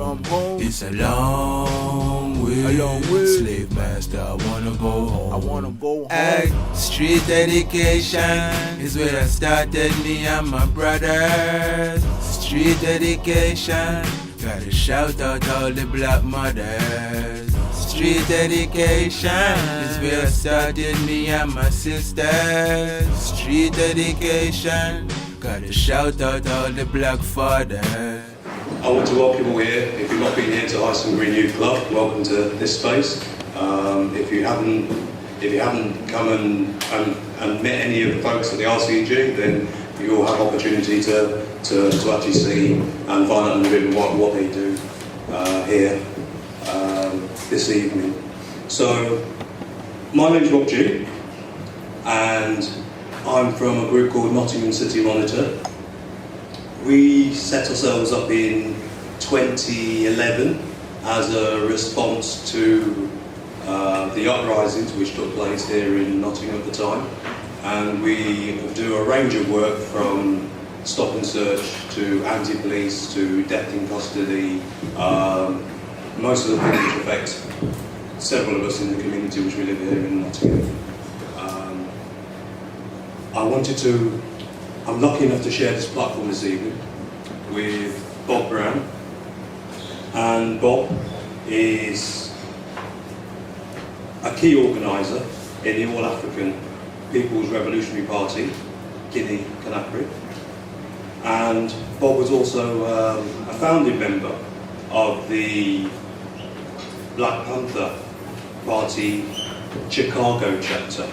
from home. It's a long way. Slave master, I wanna go home. I wanna go home. Hey, street education is where I started, me and my brothers. Street education, gotta shout out all the black mothers. Street education is where I started, me and my sisters. Street education, gotta shout out all the black fathers. I want to welcome you all here. If you've not been here to Iceland Green Youth Club, welcome to this space. If you haven't come and met any of the folks at the RCG, then you'll have opportunity to actually see and find out a little bit what they do here this evening. So, my name's Rob G, and I'm from a group called Nottingham City Monitor. We set ourselves up in 2011 as a response to the uprisings which took place here in Nottingham at the time, and we do a range of work from stop and search to anti-police to death in custody, most of the things which affect several of us in the community which we live here in Nottingham. I'm lucky enough to share this platform this evening with Bob Brown, and Bob is a key organiser in the All-African People's Revolutionary Party, Guinea-Conakry, and Bob was also a founding member of the Black Panther Party Chicago chapter.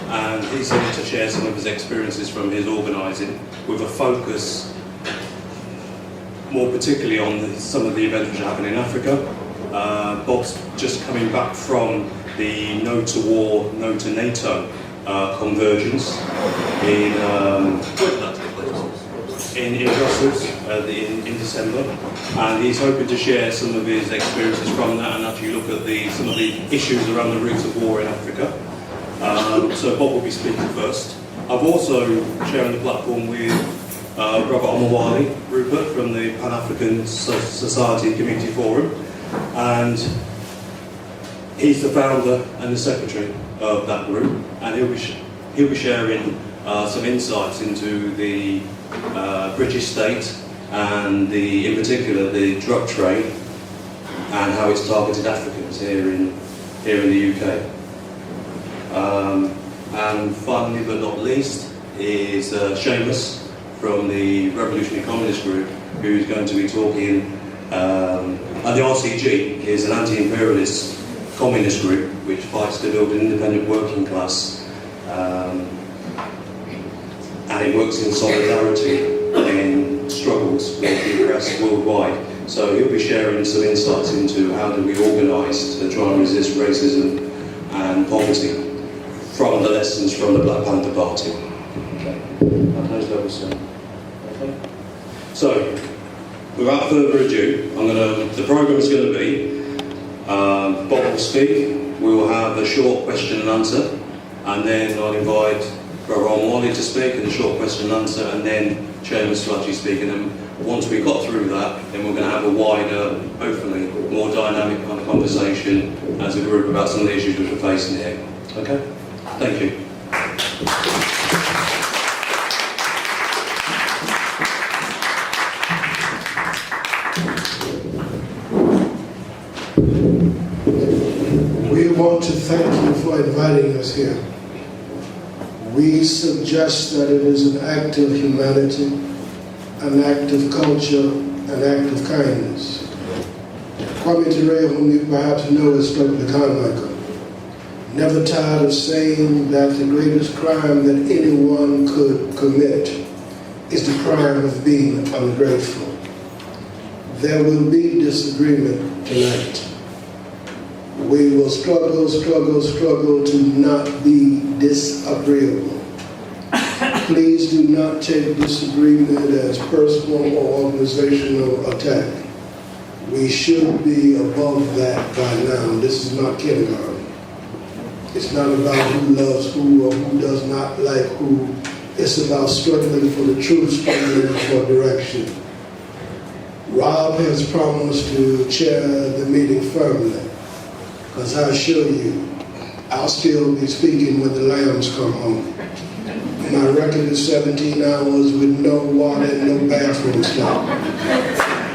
And he's here to share some of his experiences from his organising, with a focus more particularly on some of the events which are happening in Africa. Bob's just coming back from the No to War, No to NATO convergence in Brussels in December, and he's hoping to share some of his experiences from that and actually look at some of the issues around the roots of war in Africa. So Bob will be speaking first. I've also sharing the platform with Brother Omawali Rupert from the Pan-African Society Community Forum, and he's the founder and the secretary of that group, and he'll be sharing some insights into the British state and in particular the drug trade and how it's targeted Africans here in the UK. And finally, but not least, is Seamus from the Revolutionary Communist Group, who's going to be talking. And the RCG is an anti-imperialist communist group which fights to build an independent working class, and it works in solidarity in struggles with the oppressed worldwide. So he'll be sharing some insights into how do we organise to try and resist racism and poverty from the lessons from the Black Panther Party. Okay. Okay. So, without further ado, the programme is going to be Bob will speak, we will have a short question and answer, and then I'll invite Brother Omawali to speak and a short question and answer, and then Seamus to actually speak, and then once we've got through that, then we're going to have a wider, hopefully more dynamic kind of conversation as a group about some of the issues which we're facing here. Okay? Thank you. We want to thank you for inviting us here. We suggest that it is an act of humanity, an act of culture, an act of kindness. Kwame Ture, whom you perhaps know as Dr. Carmichael, never tired of saying that the greatest crime that anyone could commit is the crime of being ungrateful. There will be disagreement tonight. We will struggle to not be disagreeable. Please do not take disagreement as personal or organizational attack. We should be above that by now. This is not kindergarten. It's not about who loves who or who does not like who. It's about struggling for the truth, struggling for direction. Rob has promised to chair the meeting firmly, because I assure you, I'll still be speaking when the lambs come home. My record is 17 hours with no water and no bathroom stop.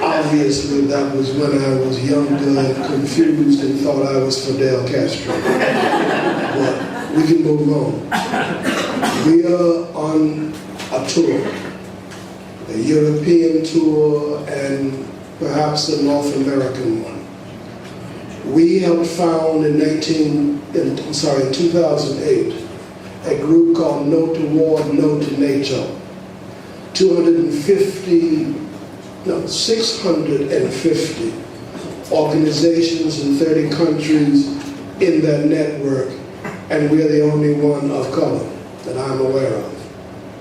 Obviously, that was when I was younger and confused and thought I was Fidel Castro. But we can move on. We are on a tour, a European tour and perhaps a North American one. We helped found in 2008 a group called No to War, No to NATO. 650 organizations in 30 countries in that network, and we're the only one of color that I'm aware of.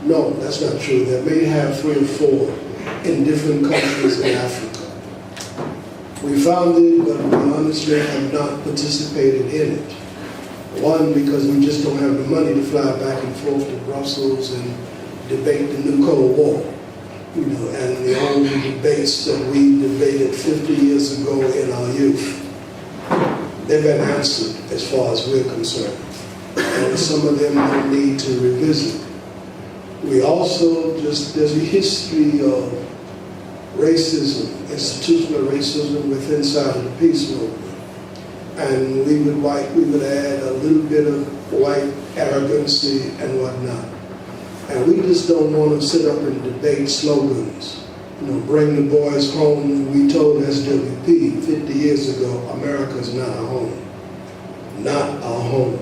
No, that's not true. They may have 3 or 4 in different countries in Africa. We found it, but we honestly have not participated in it. One, because we just don't have the money to fly back and forth to Brussels and debate the new Cold War, and the old debates that we debated 50 years ago in our youth. They've been answered as far as we're concerned, and some of them will need to revisit. We also there's a history of racism, institutional racism within inside of the peace movement. And we would add a little bit of white arrogancy and whatnot. And we just don't want to sit up and debate slogans. Bring the boys home. We told SWP 50 years ago, America's not our home. Not our home.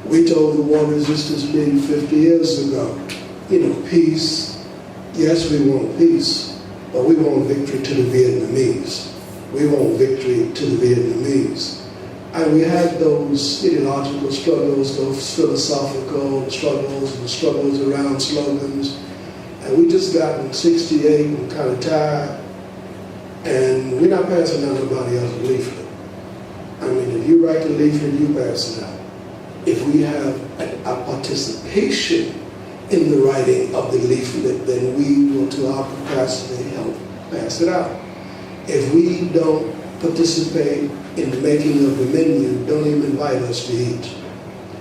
We told the War Resistance League 50 years ago, peace. Yes, we want peace, but we want victory to the Vietnamese. We want victory to the Vietnamese. And we had those ideological struggles, those philosophical struggles, and struggles around slogans. And we just got in 68 and kind of tired. And we're not passing out nobody else's leaflet. I mean, if you write the leaflet, you pass it out. If we have a participation in the writing of the leaflet, then we will, to our capacity, help pass it out. If we don't participate in the making of the menu, don't even invite us to eat.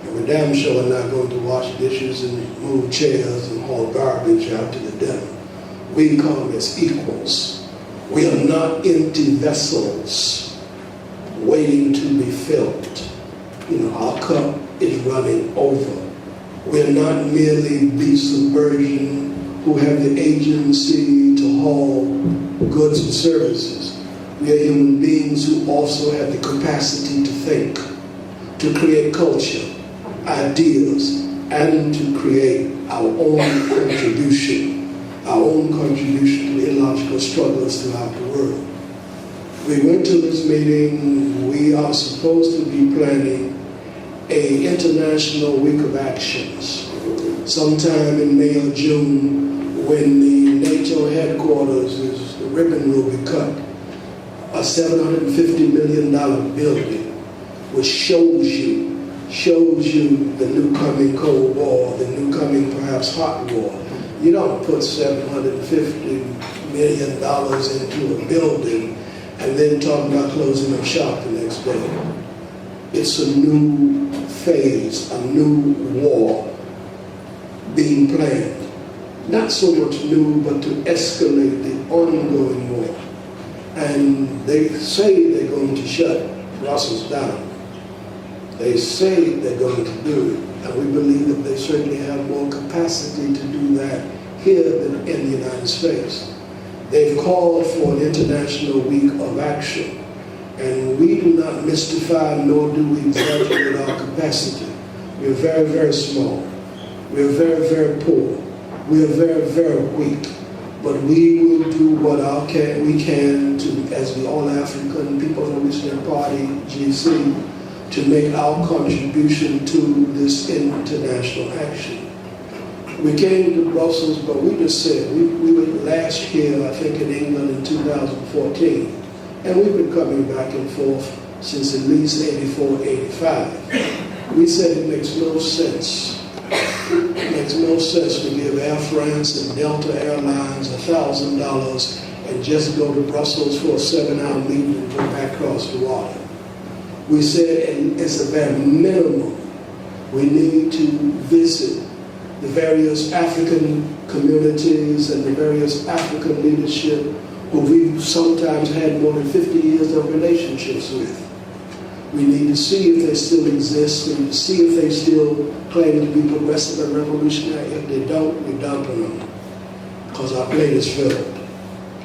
And we're damn sure not going to wash dishes and move chairs and haul garbage out to the dinner. We come as equals. We are not empty vessels waiting to be filled. Our cup is running over. We're not merely beasts of burden who have the agency to haul goods and services. We are human beings who also have the capacity to think, to create culture, ideas, and to create our own contribution to the illogical struggles throughout the world. We went to this meeting. We are supposed to be planning an international week of actions sometime in May or June, when the NATO headquarters the ribbon will be cut. A $750 million building, which shows you the new coming Cold War, the new coming perhaps hot war. You don't put $750 million into a building and then talk about closing up shop the next day. It's a new phase, a new war being planned. Not so much new, but to escalate the ongoing war. And they say they're going to shut Brussels down. They say they're going to do it. And we believe that they certainly have more capacity to do that here than in the United States. They've called for an international week of action. And we do not mystify, nor do we exaggerate our capacity. We're very, very small. We're very, very poor. We are very, very weak. But we will do what we can to, as the All-African People's Revolutionary Party, GC, to make our contribution to this international action. We came to Brussels, but we just said, we were last year, I think, in England in 2014. And we've been coming back and forth since at least 84, 85. We said it makes no sense. It makes no sense to give Air France and Delta Airlines $1,000 and just go to Brussels for a 7-hour meeting and go back across the water. We said, and it's a very minimum, we need to visit the various African communities and the various African leadership who we've sometimes had more than 50 years of relationships with. We need to see if they still exist and to see if they still claim to be progressive and revolutionary. If they don't, we dump them, because our plate is filled.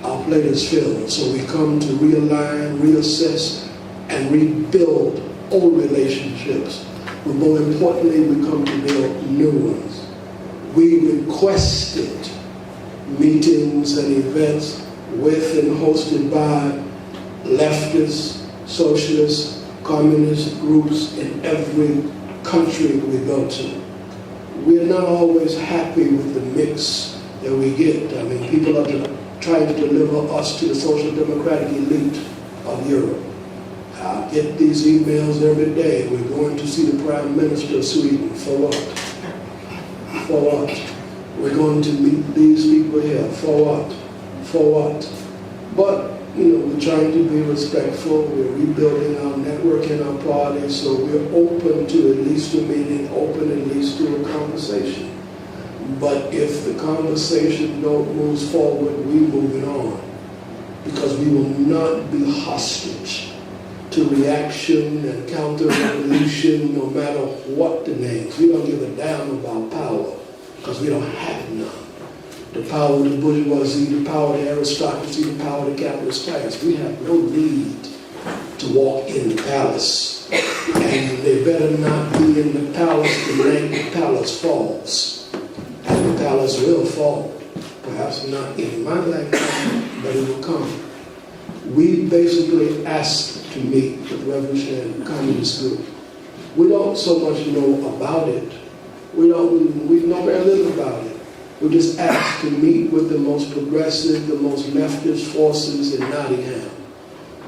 Our plate is filled. So we come to realign, reassess, and rebuild old relationships. But more importantly, we come to build new ones. We requested meetings and events with and hosted by leftists, socialists, communist groups in every country we go to. We're not always happy with the mix that we get. I mean, people are trying to deliver us to the social democratic elite of Europe. I get these emails every day. We're going to see the Prime Minister of Sweden. For what? For what? We're going to meet these people here. For what? For what? But, we're trying to be respectful. We're rebuilding our network in our party, so we're open to at least a meeting, open at least to a conversation. But if the conversation don't move forward, we move it on, because we will not be hostage to reaction and counter-revolution, no matter what the names. We don't give a damn about power, because we don't have none. The power of the bourgeoisie, the power of the aristocracy, the power of the capitalist class. We have no need to walk in the palace. And they better not be in the palace the night the palace falls. And the palace will fall. Perhaps not in my lifetime, but it will come. We basically asked to meet with the Revolutionary Communist Group. We don't so much know about it. We know very little about it. We just asked to meet with the most progressive, the most leftist forces in Nottingham.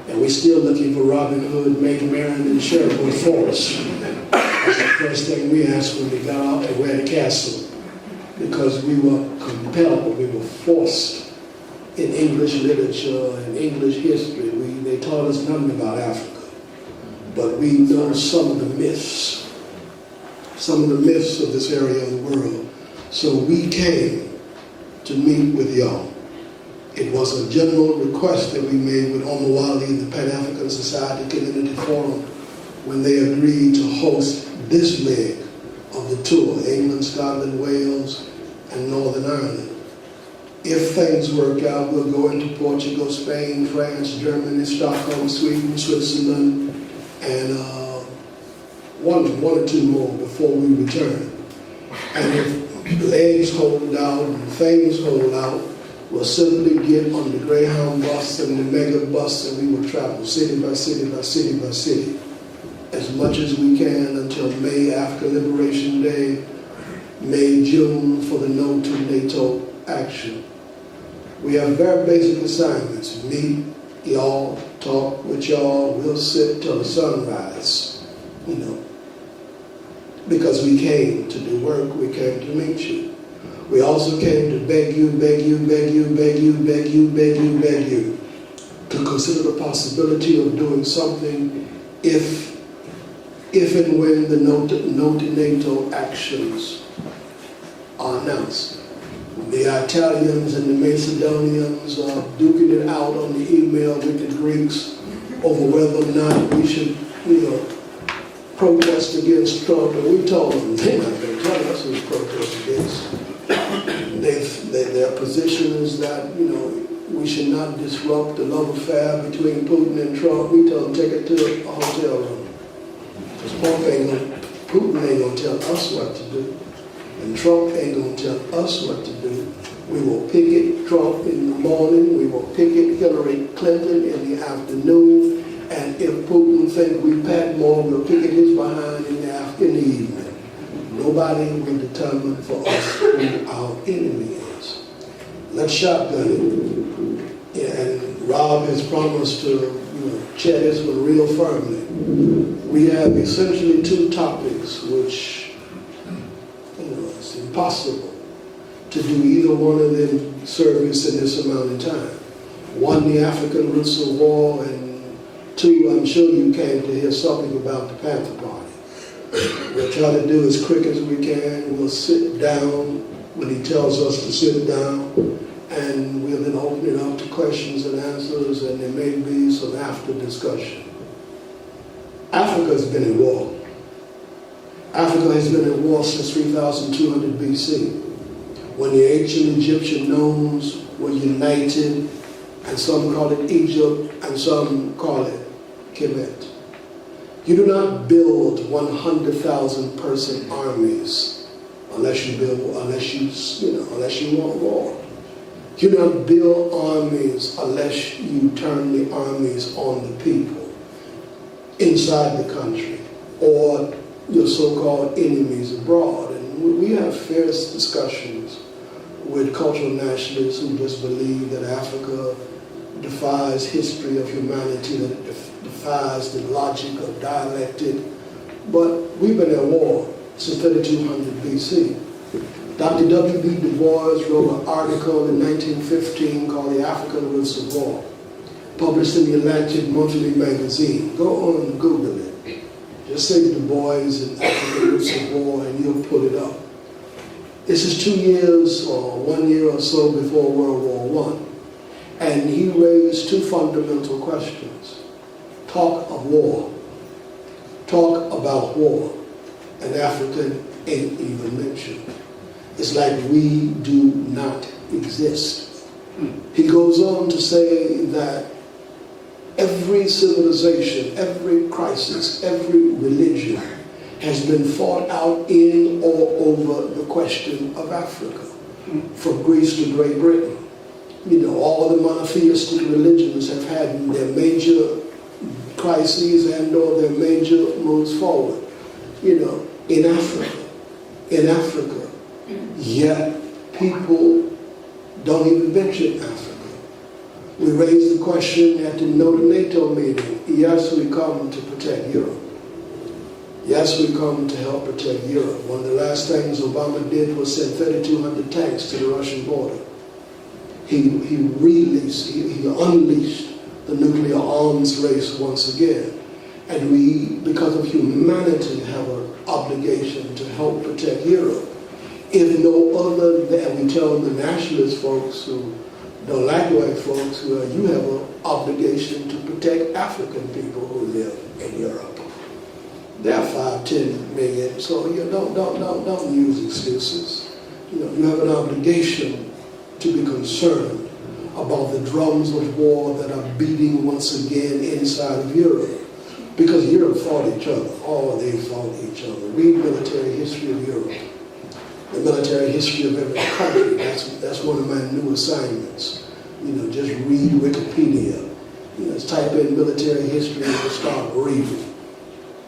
And we're still looking for Robin Hood, Maid Marian, and Sherwood Forest. That's the first thing we asked when we got out and we're at the castle. Because we were compelled, we were forced in English literature and English history. They taught us nothing about Africa. But we know some of the myths of this area of the world. So we came to meet with y'all. It was a general request that we made with Omawali, the Pan-African Society Community Forum, when they agreed to host this leg of the tour, England, Scotland, Wales, and Northern Ireland. If things work out, we'll go into Portugal, Spain, France, Germany, Stockholm, Sweden, Switzerland, and one or two more before we return. And if legs hold out and things hold out, we'll simply get on the Greyhound bus and the mega bus, and we will travel city by city by city by city as much as we can until May, after Liberation Day, May, June, for the No to NATO action. We have very basic assignments. Meet y'all, talk with y'all, we'll sit till the sunrise, because we came to do work, we came to meet you. We also came to beg you to consider the possibility of doing something if and when the No to NATO actions are announced. The Italians and the Macedonians are duking it out on the email with the Greeks over whether or not we should, protest against Trump, and we told them they're not going to tell us who to protest against. Their position is that, we should not disrupt the love affair between Putin and Trump. We told them take it to a hotel room. Because Putin ain't going to tell us what to do, and Trump ain't going to tell us what to do. We will picket Trump in the morning, we will picket Hillary Clinton in the afternoon, and if Putin thinks we pack more, we'll picket his behind in the evening. Nobody will determine for us who our enemy is. Let's shotgun it. And Rob has promised to chair this one real firmly. We have essentially two topics which it's impossible to do either one of them service in this amount of time. One, the African Roots of War, and two, I'm sure you came to hear something about the Panther Party. We'll try to do as quick as we can. We'll sit down when he tells us to sit down, and we'll then open it up to questions and answers, and there may be some after discussion. Africa has been in war. Africa has been in war since 3200 BC, when the ancient Egyptian nomes were united, and some call it Egypt, and some call it Kemet. You do not build 100,000 person armies unless you want war. You do not build armies unless you turn the armies on the people inside the country or your so-called enemies abroad. And we have fierce discussions with cultural nationalists who just believe that Africa defies history of humanity, that it defies the logic of dialectic. But we've been at war since 3200 BC. Dr. W.B. Du Bois wrote an article in 1915 called The African Roots of War, published in the Atlantic Monthly magazine. Go on and Google it. Just say Du Bois and African Roots of War and you'll pull it up. This is 2 years or 1 year or so before World War I. And he raised two fundamental questions. Talk of war. Talk about war. And Africa ain't even mentioned. It's like we do not exist. He goes on to say that every civilization, every crisis, every religion has been fought out in or over the question of Africa, from Greece to Great Britain. You know, all the monotheistic religions have had their major crises and or their major moves forward. You know, in Africa, yet people don't even mention Africa. We raised the question at the NATO meeting. Yes, we come to protect Europe. Yes, we come to help protect Europe. One of the last things Obama did was send 3,200 tanks to the Russian border. He unleashed the nuclear arms race once again. And we, because of humanity, have an obligation to help protect Europe. If no other than, we tell the nationalist folks who don't like white folks, well, you have an obligation to protect African people who live in Europe. There are 5-10 million, so you don't use excuses. You know, you have an obligation to be concerned about the drums of war that are beating once again inside of Europe. Because Europe fought each other. Oh, they fought each other. Read military history of Europe. The military history of every country. That's one of my new assignments. You know, just read Wikipedia. You know, type in military history and start reading.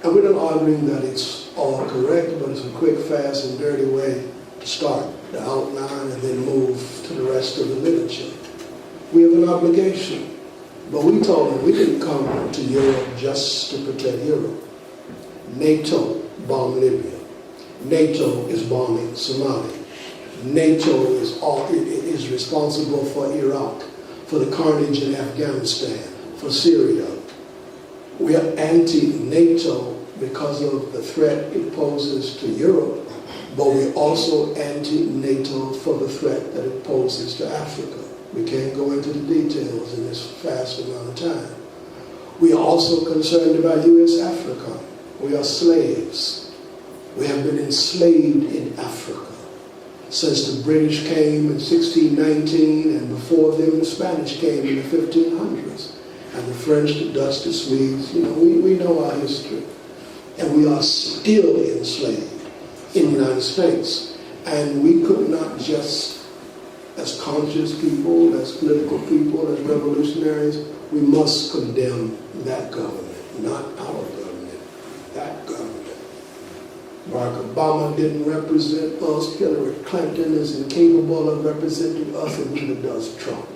And we're not arguing that it's all correct, but it's a quick, fast, and dirty way to start the outline and then move to the rest of the literature. We have an obligation. But we told them we didn't come to Europe just to protect Europe. NATO bombed Libya. NATO is bombing Somalia. NATO is responsible for Iraq, for the carnage in Afghanistan, for Syria. We are anti-NATO because of the threat it poses to Europe, but we're also anti-NATO for the threat that it poses to Africa. We can't go into the details in this fast amount of time. We are also concerned about U.S. Africa. We are slaves. We have been enslaved in Africa since the British came in 1619, and before them the Spanish came in the 1500s. And the French, the Dutch, the Swedes, you know, we know our history. And we are still enslaved in the United States. And we could not just, as conscious people, as political people, as revolutionaries, we must condemn that government, not our government, that government. Barack Obama didn't represent us. Hillary Clinton is incapable of representing us, and neither does Trump.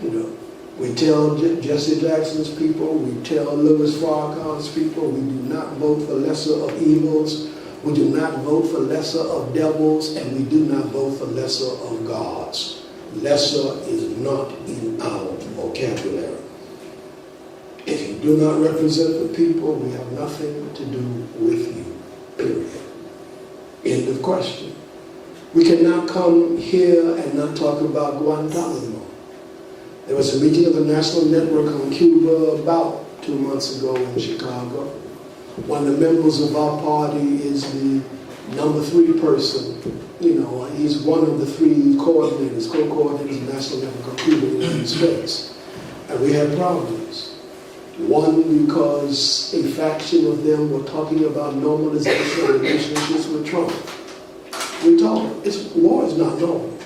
You know, we tell Jesse Jackson's people, we tell Louis Farrakhan's people, we do not vote for lesser of evils, we do not vote for lesser of devils, and we do not vote for lesser of gods. Lesser is not in our vocabulary. If you do not represent the people, we have nothing to do with you, period. End of question. We cannot come here and not talk about Guantanamo. There was a meeting of the National Network on Cuba about 2 months ago in Chicago. One of the members of our party is the number 3 person. He's one of the 3 coordinators, co-coordinators of the National Network on Cuba in the United States. And we had problems. One, because a faction of them were talking about normalization of relationships with Trump. We told them, war is not normal.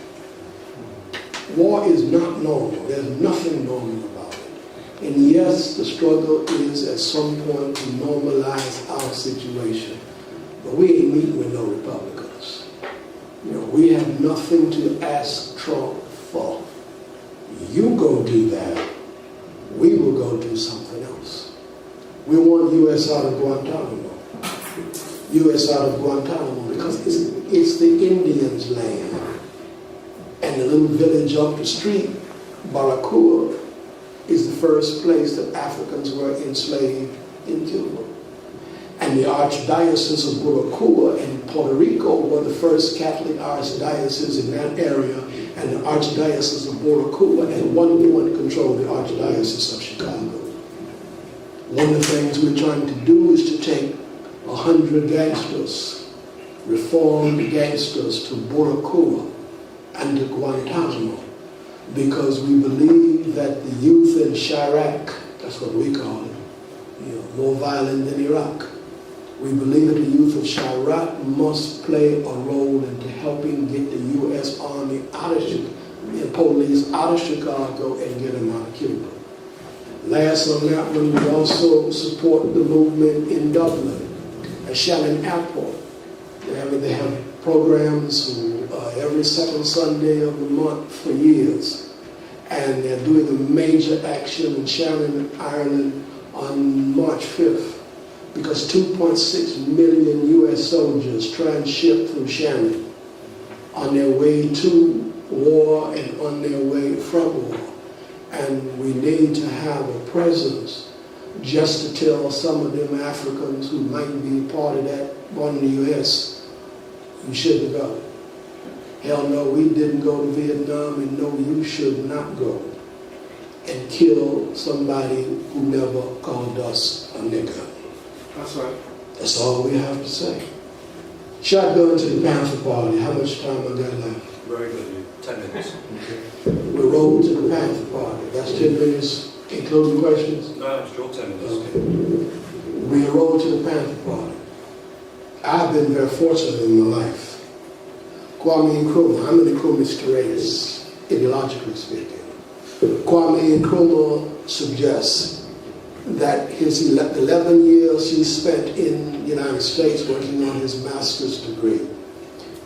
War is not normal. There's nothing normal about it. And yes, the struggle is at some point to normalize our situation. But we ain't meeting with no Republicans. We have nothing to ask Trump for. You go do that. We will go do something else. We want U.S. out of Guantanamo. U.S. out of Guantanamo because it's the Indians' land. And the little village up the street, Barracoa, is the first place that Africans were enslaved in Cuba. And the Archdiocese of Barracoa in Puerto Rico were the first Catholic archdiocese in that area, and the Archdiocese of Barracoa at one point controlled the Archdiocese of Chicago. One of the things we're trying to do is to take 100 gangsters, reformed gangsters, to Barracoa and to Guantanamo, because we believe that the youth in Chirac, that's what we call it, more violent than Iraq. We believe that the youth of Chirac must play a role into helping get the U.S. Army out of Chicago, police out of Chicago, and get them out of Cuba. Last on that one, we also support the movement in Dublin, at Shannon Airport. They have programs every second Sunday of the month for years. And they're doing a major action in Shannon, Ireland on March 5th. Because 2.6 million U.S. soldiers tranship through Shannon on their way to war and on their way from war. And we need to have a presence just to tell some of them Africans who might be part of that, born in the U.S., you shouldn't go. Hell no, we didn't go to Vietnam, and no, you should not go and kill somebody who never called us a nigger. That's right. That's all we have to say. Shotgun to the Panther Party. How much time I got left? Very good. 10 minutes. Okay. We roll to the Panther Party. That's 10 minutes, including questions? No, it's your 10 minutes. Okay. We roll to the Panther Party. I've been very fortunate in my life. Kwame Nkrumah, I'm in the Nkrumah's race, ideologically speaking. Kwame Nkrumah suggests that his 11 years he spent in the United States working on his master's degree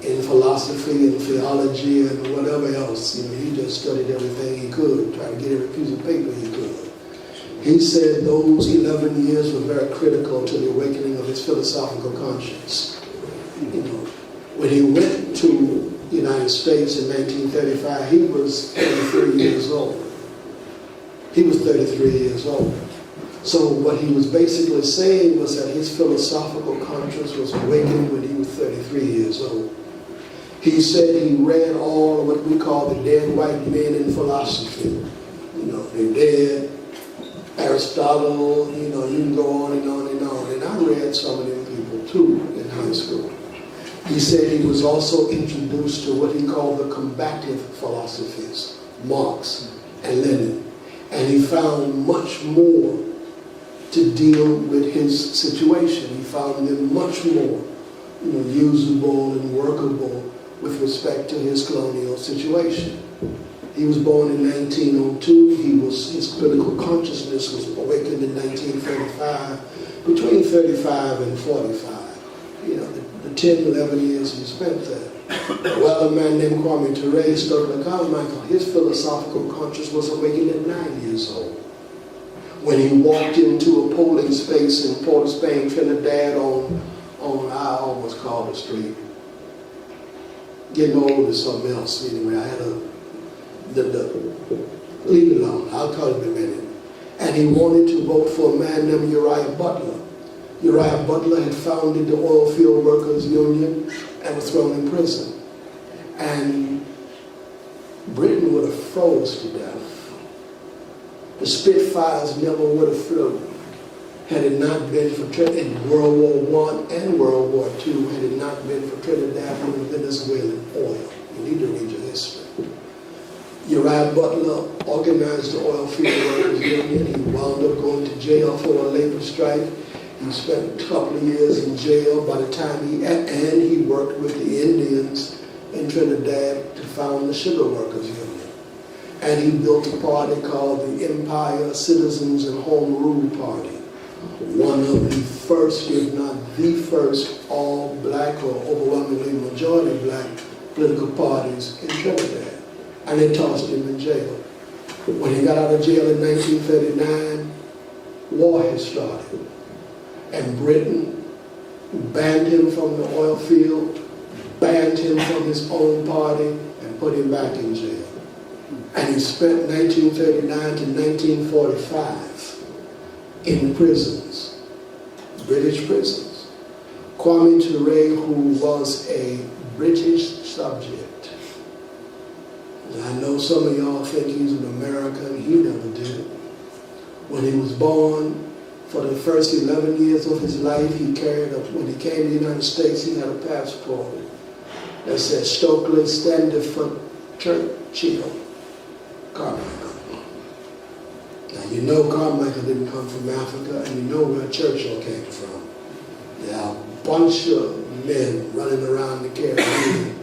in philosophy and theology and whatever else. He just studied everything he could, tried to get every piece of paper he could. He said those 11 years were very critical to the awakening of his philosophical conscience. When he went to the United States in 1935, he was 33 years old. He was 33 years old. So what he was basically saying was that his philosophical conscience was awakened when he was 33 years old. He said he read all of what we call the dead white men in philosophy. They're dead. Aristotle, you can go on and on and on. And I read some of them people too in high school. He said he was also introduced to what he called the combative philosophies, Marx and Lenin. And he found much more to deal with his situation. He found them much more usable and workable with respect to his colonial situation. He was born in 1902. His political consciousness was awakened in 1935, between 35 and 45. The 10, 11 years he spent there. Well, a man named Kwame Ture stuck like Carmichael. His philosophical consciousness was awakened at 9 years old, when he walked into a polling space in Port of Spain, Trinidad, on I almost called the street. Getting old is something else. Anyway, I had the leave it alone, I'll call it in a minute. And he wanted to vote for a man named Uriah Butler. Uriah Butler had founded the Oil Field Workers Union and was thrown in prison. And Britain would have froze to death. The Spitfires never would have flew had it not been for in World War I and World War II, had it not been for Trinidad and Venezuelan oil. You need to read your history. Uriah Butler organized the Oil Field Workers Union. He wound up going to jail for a labor strike. He spent a couple of years in jail by the time he worked with the Indians in Trinidad to found the Sugar Workers Union. And he built a party called the Empire Citizens and Home Rule Party. One of the first, if not the first, all black or overwhelmingly majority black political parties in Trinidad. And they tossed him in jail. When he got out of jail in 1939, war had started. And Britain banned him from the oil field, banned him from his own party, and put him back in jail. And he spent 1939 to 1945 in prisons, British prisons. Kwame Ture, who was a British subject. And I know some of y'all think he's an American. He never did. When he was born, for the first 11 years of his life, he carried up, when he came to the United States, he had a passport that said Stokely Standifer Churchill Carmichael. Now you know Carmichael didn't come from Africa, and you know where Churchill came from. There are a bunch of men running around the Caribbean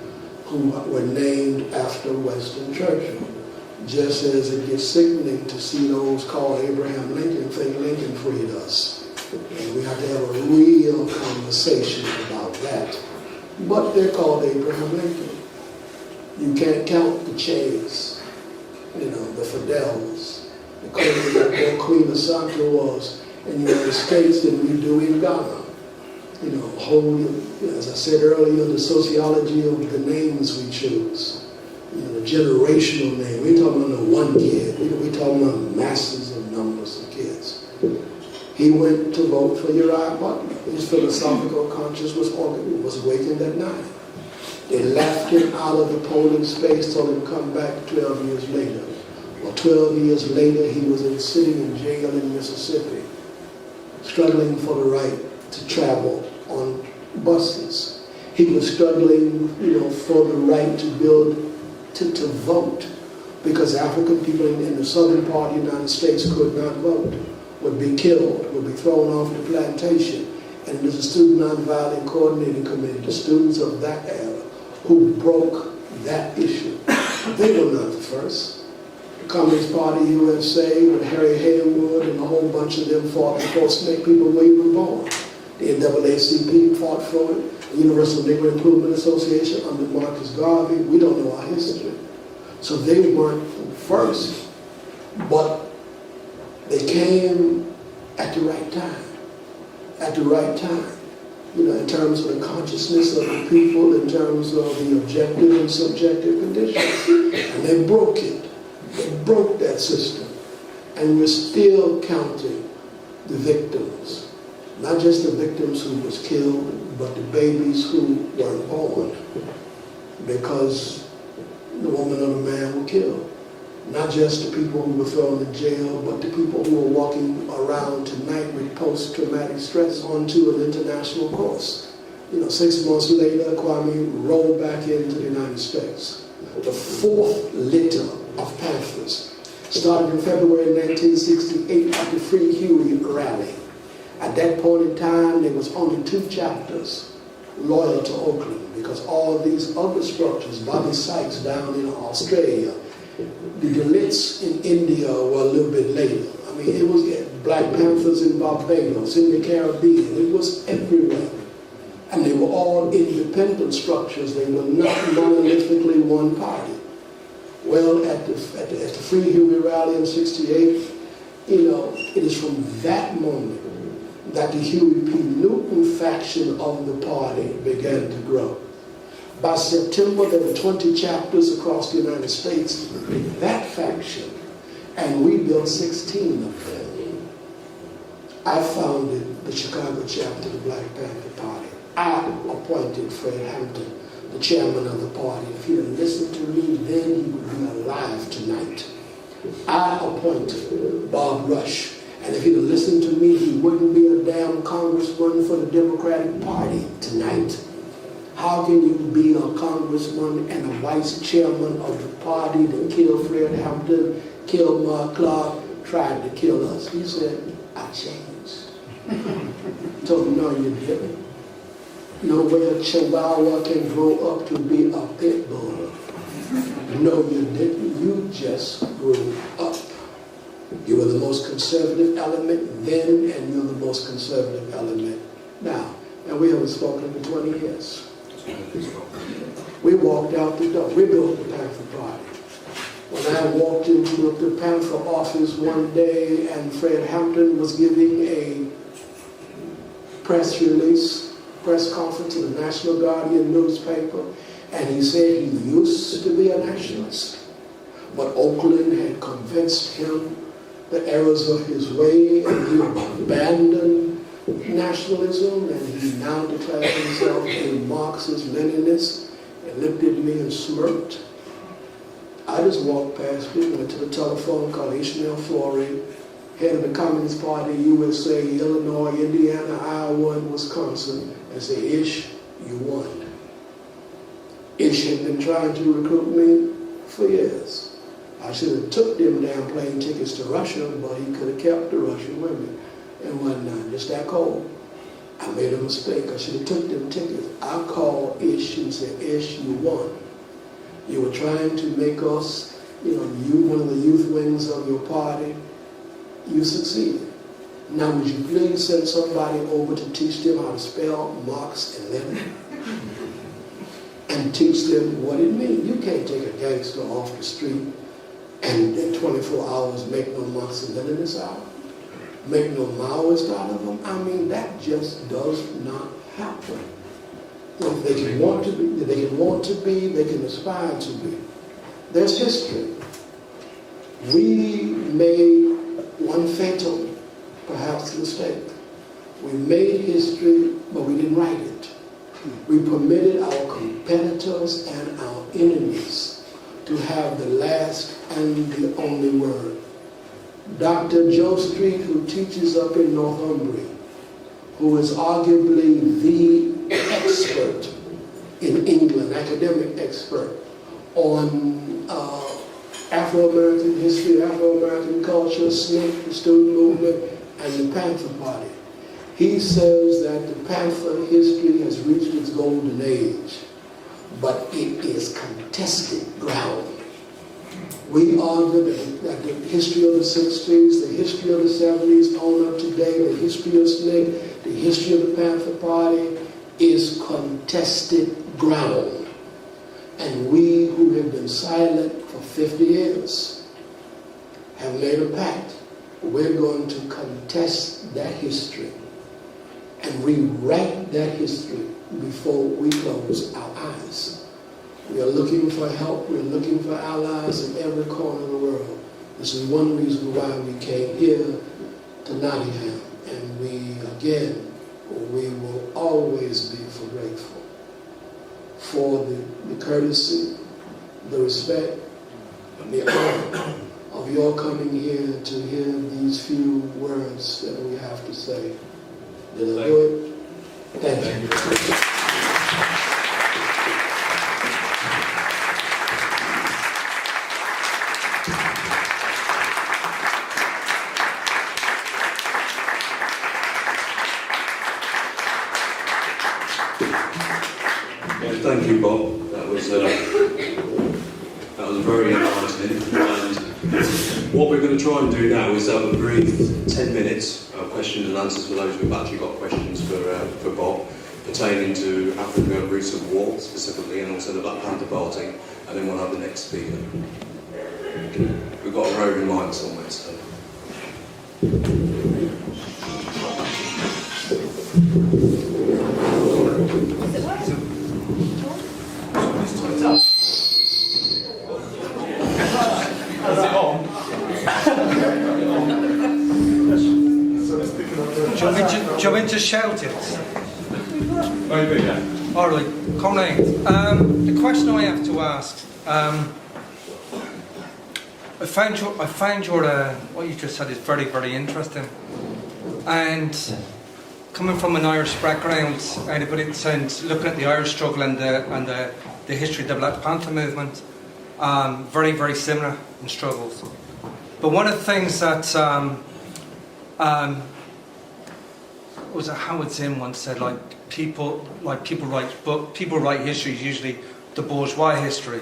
who were named after Winston Churchill. Just as it gets sickening to see those called Abraham Lincoln think Lincoln freed us. And we have to have a real conversation about that. But they're called Abraham Lincoln. You can't count the Chays, the Fidels, the Queen Asante was in the United States than we do in Ghana. As I said earlier, the sociology of the names we choose. The generational name. We're talking about no one kid. We're talking about masses of numbers of kids. He went to vote for Uriah Butler. His philosophical conscience was awakened at night. They left him out of the polling space, told him to come back 12 years later. Well, 12 years later, he was sitting in jail in Mississippi, struggling for the right to travel on buses. He was struggling, for the right to build to vote, because African people in the southern part of the United States could not vote, would be killed, would be thrown off the plantation. And there's a Student Nonviolent Coordinating Committee, the students of that era, who broke that issue. They were not the first. The Communist Party USA with Harry Haywood and a whole bunch of them fought to force make people where you were born. The NAACP fought for it. The Universal Negro Improvement Association under Marcus Garvey. We don't know our history. So they weren't first, but they came at the right time. At the right time. In terms of the consciousness of the people, in terms of the objective and subjective conditions. And they broke it. They broke that system. And we're still counting the victims. Not just the victims who was killed, but the babies who weren't born because the woman or the man were killed. Not just the people who were thrown in jail, but the people who were walking around tonight with post-traumatic stress onto an international course. 6 months later, Kwame rolled back into the United States. The fourth litter of Panthers started in February 1968 at the Free Huey rally. At that point in time, there was only 2 chapters loyal to Oakland, because all these other structures, Bobby Sykes down in Australia, the Dalits in India were a little bit later. It was Black Panthers in Barbados, in the Caribbean. It was everywhere. And they were all independent structures. They were not monolithically one party. Well, at the Free Huey rally in '68, it is from that moment that the Huey P. Newton faction of the party began to grow. By September, there were 20 chapters across the United States. That faction and we built 16 of them. I founded the Chicago chapter of the Black Panther Party. I appointed Fred Hampton the chairman of the party. If he'd have listened to me then, he would be alive tonight. I appointed Bob Rush, and if he'd have listened to me, he wouldn't be a damn congressman for the Democratic Party tonight. How can you be a congressman and a vice chairman of the party that killed Fred Hampton, killed Mark Clark, tried to kill us? He said, I changed. Told him, no, you didn't. No way a chihuahua can grow up to be a pit bull. No, you didn't. You just grew up. You were the most conservative element then, and you're the most conservative element now. And we haven't spoken in 20 years. We walked out the door. We built the Panther Party. When I walked into the Panther office one day and Fred Hampton was giving a press conference in the National Guardian newspaper, and he said he used to be a nationalist, but Oakland had convinced him the errors of his way, and he abandoned nationalism, and he now declared himself a Marxist-Leninist, and looked at me and smirked. I just walked past him, went to the telephone, called Ishmael Flory, head of the Communist Party, USA, Illinois, Indiana, Iowa, and Wisconsin, and said, Ish, you won. Ish had been trying to recruit me for years. I should have took them damn plane tickets to Russia, but he could have kept the Russian women and whatnot, just that cold. I made a mistake. I should have took them tickets. I called Ish and said, Ish, you won. You were trying to make us, you one of the youth wings of your party. You succeeded. Now would you please send somebody over to teach them how to spell Marx and Lenin? And teach them what it means. You can't take a gangster off the street and in 24 hours make no Marx and Leninist out. Make no Maoist out of them. I mean, that just does not happen. If they can want to be, they can aspire to be. There's history. We made one fatal, perhaps, mistake. We made history, but we didn't write it. We permitted our competitors and our enemies to have the last and the only word. Dr. Joe Street, who teaches up in Northumbria, who is arguably the expert in England, academic expert on Afro-American history, Afro-American culture, SNCC, the student movement, and the Panther Party. He says that the Panther history has reached its golden age, but it is contested ground. We argue that the history of the 60s, the history of the 70s, on up to date, the history of SNCC, the history of the Panther Party is contested ground. And we who have been silent for 50 years have made a pact. We're going to contest that history and rewrite that history before we close our eyes. We are looking for help. We're looking for allies in every corner of the world. This is one reason why we came here to Nottingham. And we will always be grateful for the courtesy, the respect, and the honor of your coming here to hear these few words that we have to say. Did I do it? Thank you. Thank you, Bob. That was very enlightening. And what we're going to try and do now is have a brief 10 minutes of questions and answers for those who've actually got questions for Bob, pertaining to Africa, Roots of War specifically, and also the Black Panther Party, and then we'll have the next speaker. We've got a roving mic somewhere, so. Is it on? Do you want me to shout it? Maybe, yeah. All right, comrade. The question I have to ask. I find your what you just said is very, very interesting. And coming from an Irish background, and looking at the Irish struggle and the history of the Black Panther movement, very, very similar in struggles. But one of the things that was it Howard Zinn once said, people write history, usually the bourgeois history.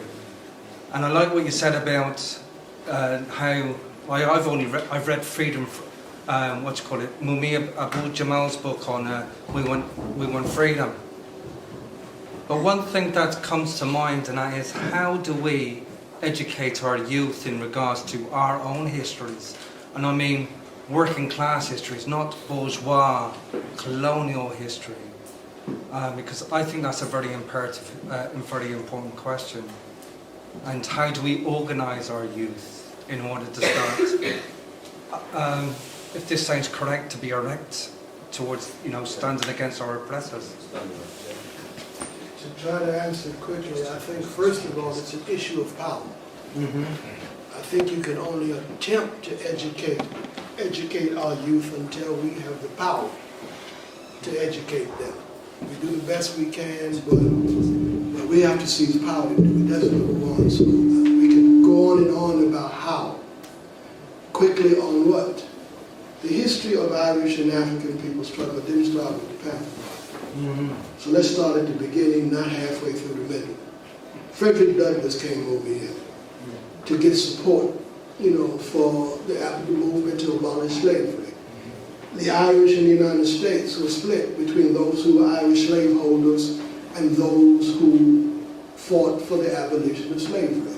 And I like what you said about how I've read Freedom, Mumia Abu Jamal's book on We Want Freedom. But one thing that comes to mind, and that is, how do we educate our youth in regards to our own histories? And I mean working class histories, not bourgeois colonial history, because I think that's a very imperative and very important question. And how do we organise our youth in order to start, if this sounds correct, to be erect towards, standing against our oppressors? To try to answer quickly, I think first of all it's an issue of power. Mm-hmm. I think you can only attempt to educate our youth until we have the power to educate them. We do the best we can, but we have to seize power to do it. That's number one. So we can go on and on about how. Quickly on what? The history of Irish and African people struggle didn't start with the Panthers. Mm-hmm. So let's start at the beginning, not halfway through the middle. Frederick Douglass came over here to get support, for the African movement to abolish slavery. The Irish in the United States were split between those who were Irish slaveholders and those who fought for the abolition of slavery.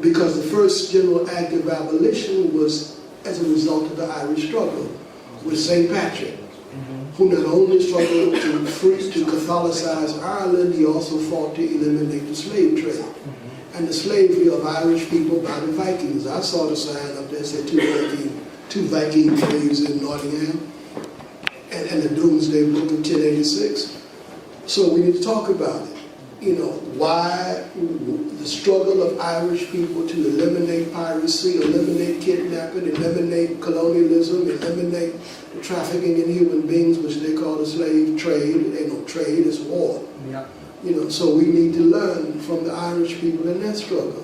Because the first general act of abolition was as a result of the Irish struggle with St. Patrick, who not only struggled to Catholicize Ireland, he also fought to eliminate the slave trade and the slavery of Irish people by the Vikings. I saw the sign up there that said two Viking slaves in Nottingham, and the Doomsday Book of 1086. So we need to talk about it. Why the struggle of Irish people to eliminate piracy, eliminate kidnapping, eliminate colonialism, eliminate the trafficking in human beings, which they call the slave trade. It ain't no trade, it's war. Yeah. So we need to learn from the Irish people in their struggle.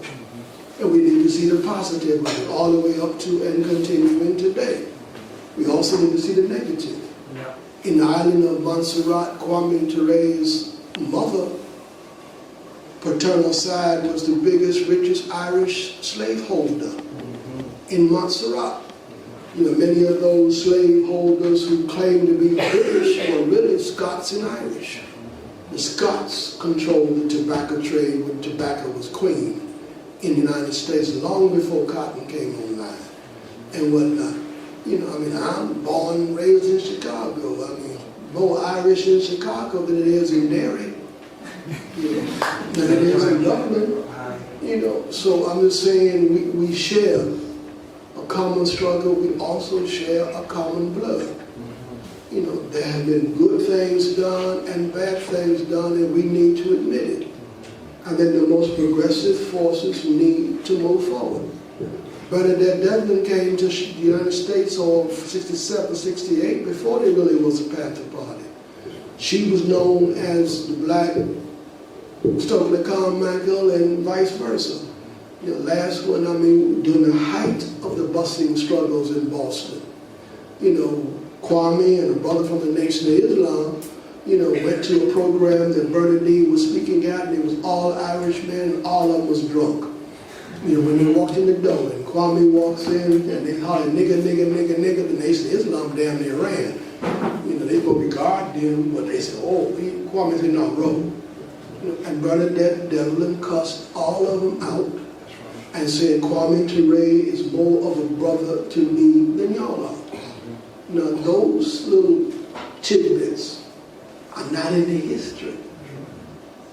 And we need to see the positive of it all the way up to and continuing today. We also need to see the negative. Yeah. In the island of Montserrat, Kwame Ture's mother, paternal side, was the biggest, richest Irish slaveholder in Montserrat. Many of those slaveholders who claimed to be British were really Scots and Irish. The Scots controlled the tobacco trade when tobacco was queen in the United States long before cotton came online and whatnot. I'm born and raised in Chicago. More Irish in Chicago than it is in Derry, than it is in Dublin. So I'm just saying we share a common struggle. We also share a common blood. There have been good things done and bad things done, and we need to admit it. And then the most progressive forces need to move forward. Bernadette Devlin came to the United States in 67, 68, before there really was a Panther Party. She was known as the Black Stokely Carmichael and vice versa. Last one, during the height of the busing struggles in Boston, Kwame and a brother from the Nation of Islam, went to a program that Bernadette was speaking at, and it was all Irish men, and all of them was drunk. When they walked in the door, and Kwame walks in, and they hollered, nigga, nigga, nigga, nigga, the Nation of Islam damn near ran. They supposed to guard them, but they said, Kwame said, no, roll. And Bernadette Devlin cussed all of them out and said, Kwame Ture is more of a brother to me than y'all are. Now, those little tidbits are not in the history.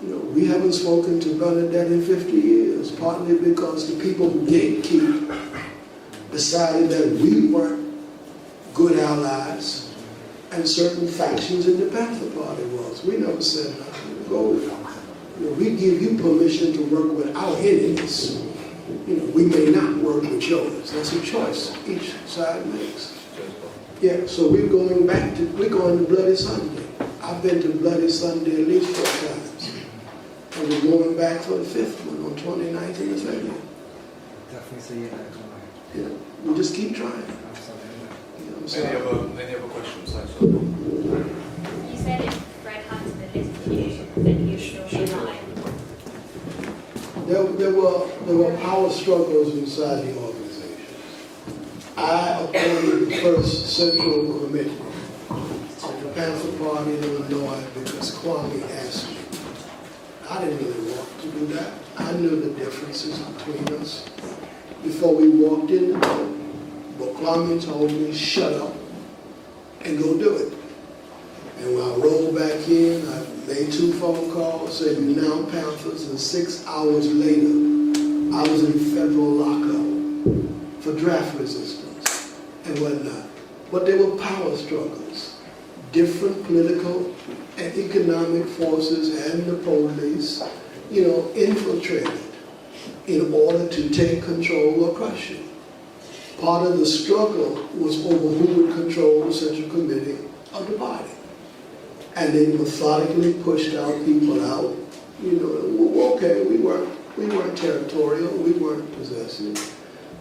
We haven't spoken to Bernadette in 50 years, partly because the people who gatekeep decided that we weren't good allies, and certain factions in the Panther Party was. We never said nothing. We give you permission to work with our enemies. We may not work with yours. That's a choice each side makes. Yeah, so we're going to Bloody Sunday. I've been to Bloody Sunday at least 4 times. And we're going back for the 5th one on 29th and the 30th. Definitely see you there. Yeah, we just keep trying. Any other questions? You said if Fred Hampton had listened to you, then you'd still be alive. There were power struggles inside the organization. I appointed the first central committee of the Panther Party in Illinois because Kwame asked me. I didn't really want to do that. I knew the differences between us before we walked in the door. But Kwame told me, shut up and go do it. And when I rolled back in, I made 2 phone calls, said, "You now Panthers," and 6 hours later, I was in federal lockup for draft resistance and whatnot. But there were power struggles. Different political and economic forces and the police, infiltrated in order to take control or crush it. Part of the struggle was over who would control the Central Committee of the party. And they methodically pushed our people out. Okay, we weren't territorial, we weren't possessive.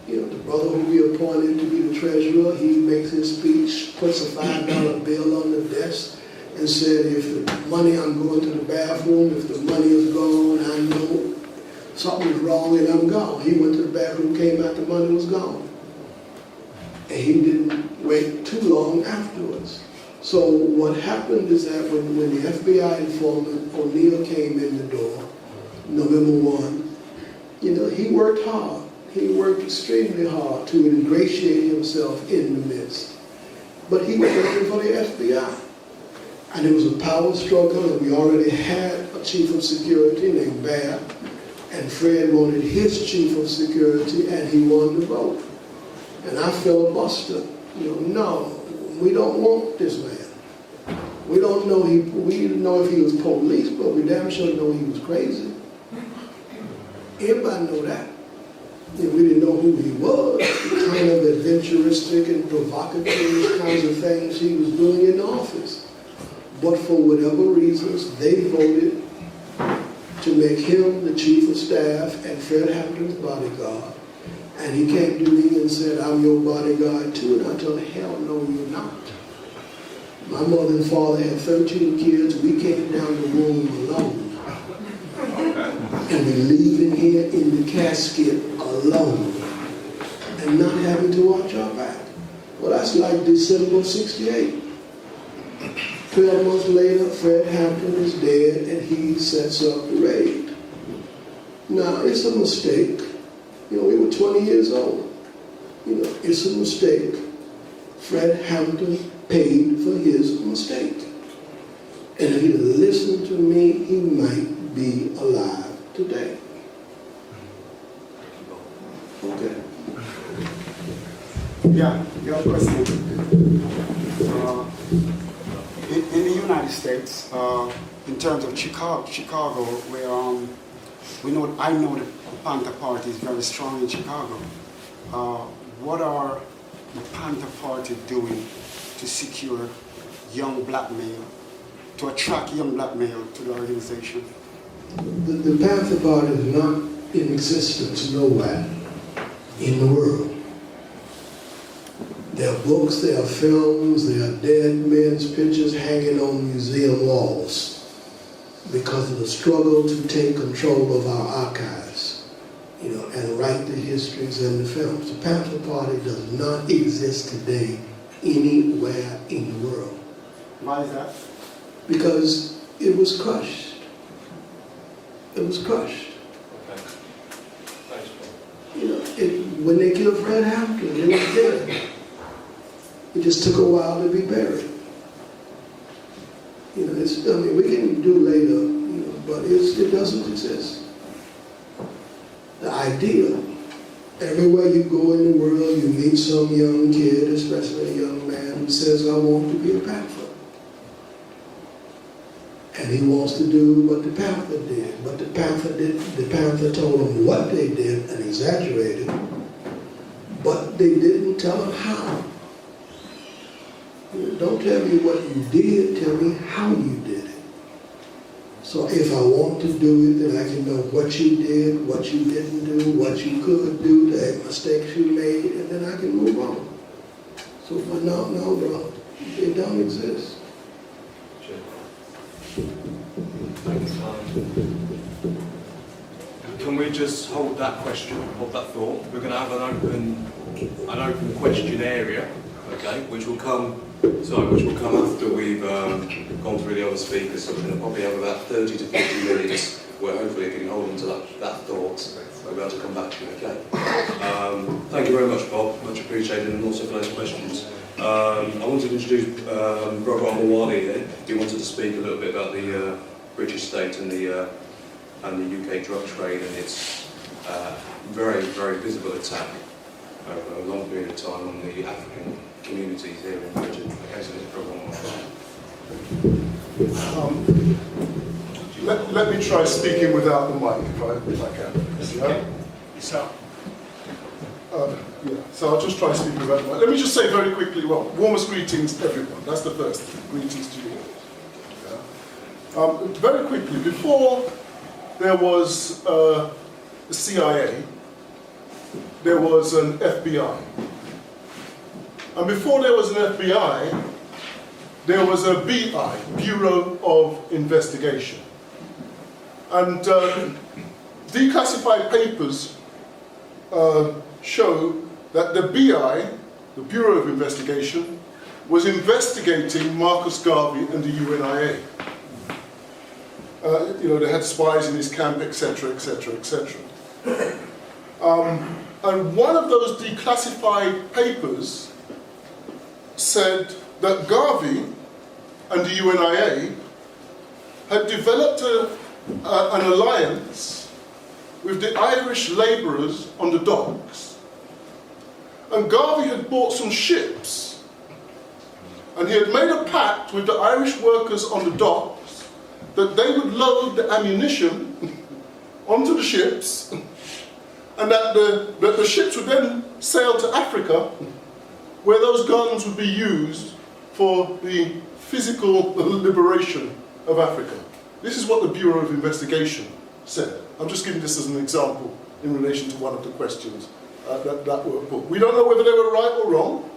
The brother who we appointed to be the treasurer, he makes his speech, puts a $5 bill on the desk, and said, if the money, I'm going to the bathroom, if the money is gone, I know something's wrong and I'm gone. He went to the bathroom, came out, the money was gone. And he didn't wait too long afterwards. So what happened is that when the FBI informant O'Neill came in the door, November 1, he worked hard. He worked extremely hard to ingratiate himself in the midst. But he was working for the FBI. And it was a power struggle, and we already had a chief of security named Bear, and Fred wanted his chief of security, and he won the vote. And I filibustered. No, we don't want this man. We don't know we didn't know if he was police, but we damn sure know he was crazy. Everybody know that. We didn't know who he was, the kind of adventuristic and provocative kinds of things he was doing in office. But for whatever reasons, they voted to make him the chief of staff and Fred Hampton's bodyguard. And he came to me and said, "I'm your bodyguard too." And I told him, "Hell no, you're not." My mother and father had 13 kids. We came down the room alone. And we're leaving here in the casket alone and not having to watch our back. Well, that's like December 68. 12 months later, Fred Hampton is dead and he sets up the raid. Now, it's a mistake. We were 20 years old. It's a mistake. Fred Hampton paid for his mistake. And if he'd listened to me, he might be alive today. Okay. Yeah, your question. In the United States, in terms of Chicago, where I know the Panther Party is very strong in Chicago. What are the Panther Party doing to secure young black male, to attract young black male to the organization? The Panther Party is not in existence nowhere in the world. There are books, there are films, there are dead men's pictures hanging on museum walls because of the struggle to take control of our archives, and write the histories and the films. The Panther Party does not exist today anywhere in the world. Why is that? Because it was crushed. It was crushed. Okay. Thanks, Paul. When they killed Fred Hampton, it was dead. It just took a while to be buried. We can do later, but it doesn't exist. The idea Everywhere you go in the world, you meet some young kid, especially a young man, who says, I want to be a Panther. And he wants to do what the Panther did. But the Panther told him what they did and exaggerated, but they didn't tell him how. Don't tell me what you did, tell me how you did it. So if I want to do it, then I can know what you did, what you didn't do, what you could do, the mistakes you made, and then I can move on. So, but no, bro, they don't exist. Can we just hold that question, hold that thought? We're going to have an open question area, okay, which will come after we've gone through the other speakers. So we're going to probably have about 30 to 50 minutes where hopefully if you can hold on to that thought, we'll be able to come back to you, okay? Thank you very much, Bob, much appreciated, and also for those questions. I wanted to introduce Brother Al-Mawali here. He wanted to speak a little bit about the British state and the UK drug trade and its very, very visible attack over a long period of time on the African communities here in Britain. Okay, so there's Brother Al-Mawali. Let me try speaking without the mic, if I can. Yeah? Yeah, so I'll just try speaking without the mic. Let me just say very quickly, well, warmest greetings, everyone. That's the first thing. Greetings to you all. Yeah? Very quickly, before there was the CIA, there was an FBI. And before there was an FBI, there was a BI, Bureau of Investigation. And declassified papers show that the BI, the Bureau of Investigation, was investigating Marcus Garvey and the UNIA. They had spies in his camp, etc., etc., etc. And one of those declassified papers said that Garvey and the UNIA had developed an alliance with the Irish labourers on the docks. And Garvey had bought some ships, and he had made a pact with the Irish workers on the docks that they would load the ammunition onto the ships, and that the ships would then sail to Africa, where those guns would be used for the physical liberation of Africa. This is what the Bureau of Investigation said. I'm just giving this as an example in relation to one of the questions that were put. We don't know whether they were right or wrong,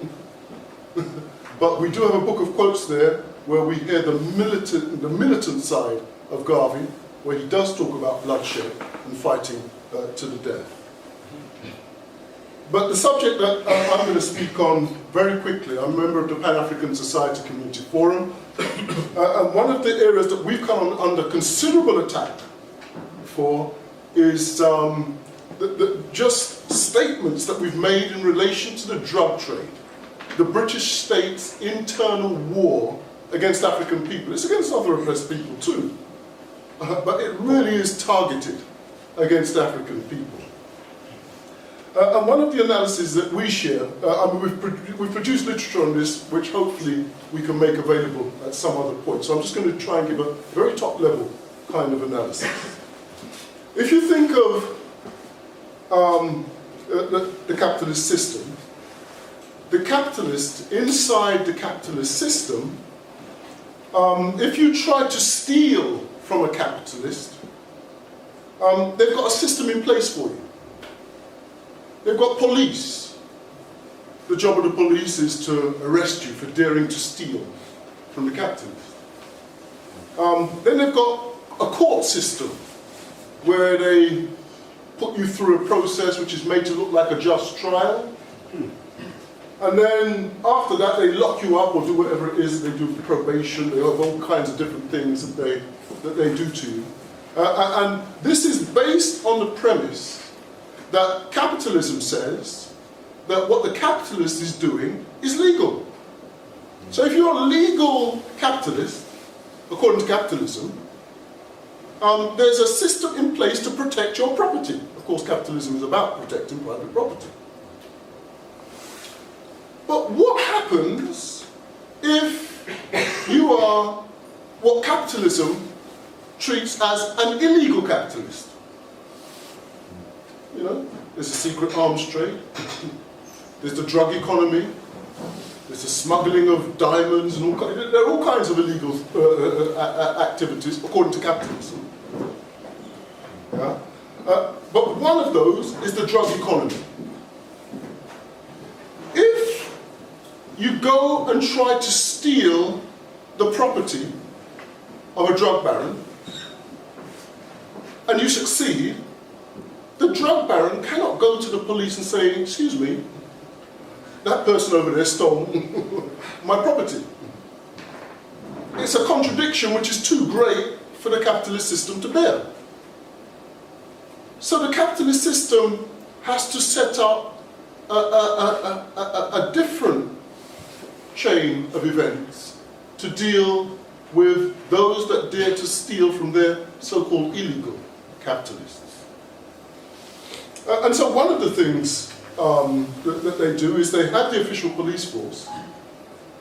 but we do have a book of quotes there where we hear the militant side of Garvey, where he does talk about bloodshed and fighting to the death. But the subject that I'm going to speak on very quickly, I'm a member of the Pan-African Society Community Forum, and one of the areas that we've come under considerable attack for is just statements that we've made in relation to the drug trade, the British state's internal war against African people. It's against other oppressed people too, but it really is targeted against African people. And one of the analyses that we share, we've produced literature on this, which hopefully we can make available at some other point. So I'm just going to try and give a very top level kind of analysis. If you think of the capitalist system, the capitalist, inside the capitalist system, if you try to steal from a capitalist, they've got a system in place for you. They've got police. The job of the police is to arrest you for daring to steal from the capitalist. Then they've got a court system where they put you through a process which is made to look like a just trial. And then after that they lock you up or do whatever it is. They do probation. They have all kinds of different things that they do to you. And this is based on the premise that capitalism says that what the capitalist is doing is legal. So if you're a legal capitalist, according to capitalism, there's a system in place to protect your property. Of course, capitalism is about protecting private property. But what happens if you are what capitalism treats as an illegal capitalist? You know, there's a secret arms trade, there's the drug economy, there's the smuggling of diamonds, and there are all kinds of illegal activities according to capitalism. Yeah? But one of those is the drug economy. If you go and try to steal the property of a drug baron, and you succeed, the drug baron cannot go to the police and say, excuse me, that person over there stole my property. It's a contradiction which is too great for the capitalist system to bear. So the capitalist system has to set up a different chain of events to deal with those that dare to steal from their so-called illegal capitalists. And so one of the things that they do is they have the official police force,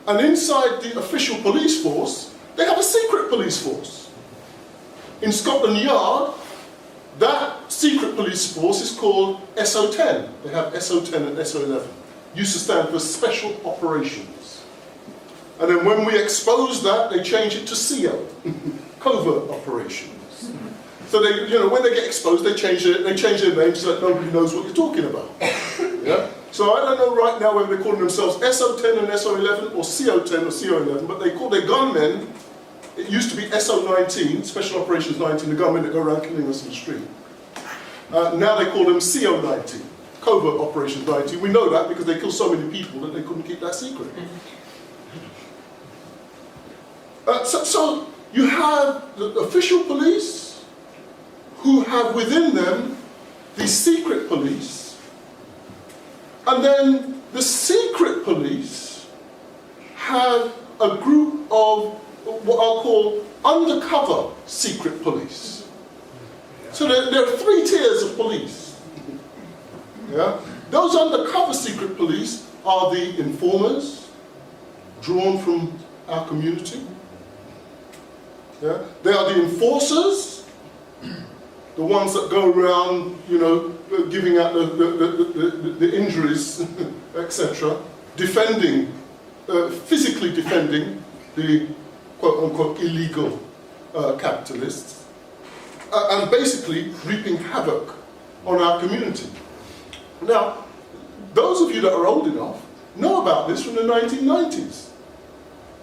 and inside the official police force they have a secret police force. In Scotland Yard, that secret police force is called SO10. They have SO10 and SO11. Used to stand for Special Operations. And then when we expose that, they change it to CO, Covert Operations. So they, you know, when they get exposed, they change their name so that nobody knows what you're talking about. Yeah? So I don't know right now whether they're calling themselves SO10 and SO11 or CO10 or CO11, but they call their gunmen, it used to be SO19, Special Operations 19, the gunmen that go around killing us in the street. Now they call them CO19, Covert Operations 19. We know that because they killed so many people that they couldn't keep that secret. So you have the official police, who have within them the secret police, and then the secret police have a group of what I'll call undercover secret police. So there are 3 tiers of police. Yeah? Those undercover secret police are the informers, drawn from our community. Yeah? They are the enforcers, the ones that go around, you know, giving out the injuries, etc., defending, physically defending the quote-unquote illegal capitalists, and basically reaping havoc on our community. Now, those of you that are old enough know about this from the 1990s.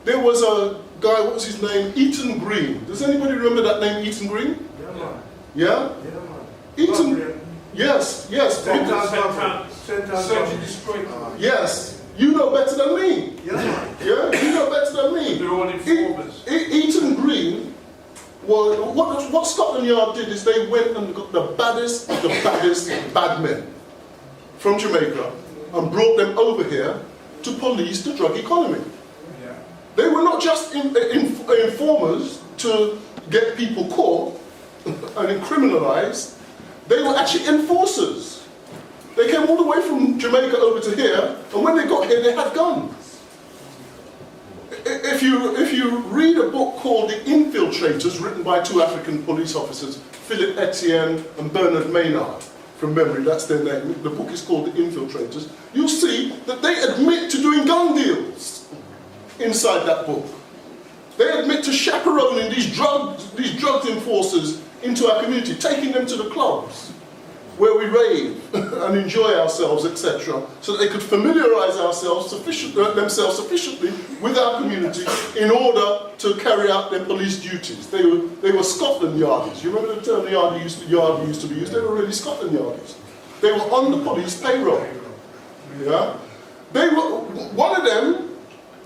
There was a guy, what was his name? Eaton Green. Does anybody remember that name, Eaton Green? Yeah, man. Yeah? Yeah, man. Eaton, yes. Yes, you know better than me. Yeah, man. Yeah, you know better than me. They're all informers. Eaton Green, well, what Scotland Yard did is they went and got the baddest bad men from Jamaica and brought them over here to police the drug economy. Yeah. They were not just informers to get people caught and criminalized, they were actually enforcers. They came all the way from Jamaica over to here, and when they got here, they had guns. If you read a book called The Infiltrators, written by 2 African police officers, Philip Etienne and Bernard Maynard, from memory, that's their name. The book is called The Infiltrators. You'll see that they admit to doing gun deals inside that book. They admit to chaperoning these drug enforcers into our community, taking them to the clubs where we rave and enjoy ourselves, etc., so that they could familiarise themselves sufficiently with our community in order to carry out their police duties. They were Scotland Yardies. You remember the term Yardie used to be used? They were really Scotland Yardies. They were on the police payroll. Yeah? They were, one of them,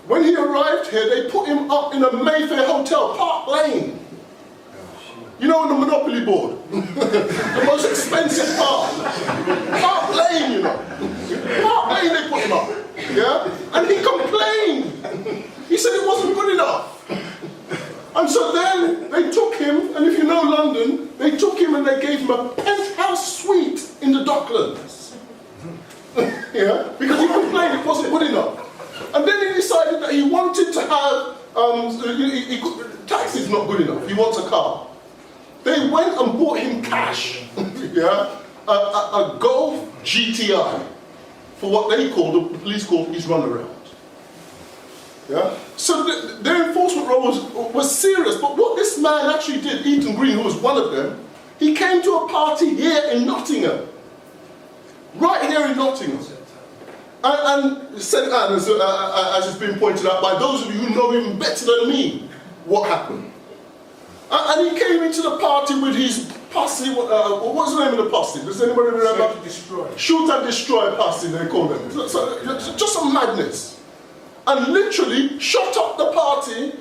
when he arrived here, they put him up in a Mayfair hotel, Park Lane. You know, on the Monopoly board, the most expensive park. Park Lane, you know. Park Lane, they put him up. Yeah? And he complained. He said it wasn't good enough. And so then they took him, and if you know London, they took him and they gave him a penthouse suite Taxi is not good enough. He wants a car. They went and bought him cash, yeah, a Golf GTI for what they called, the police called his runaround. Yeah. So their enforcement role was serious. But what this man actually did, Ethan Green, who was one of them, he came to a party here in Nottingham, right here in Nottingham. And St. Anne's, as has been pointed out by those of you who know him better than me, what happened. And he came into the party with his posse, what's the name of the posse? Does anybody remember? Shoot and destroy. Shoot and destroy posse, they call them. So, just some madness. And literally shut up the party,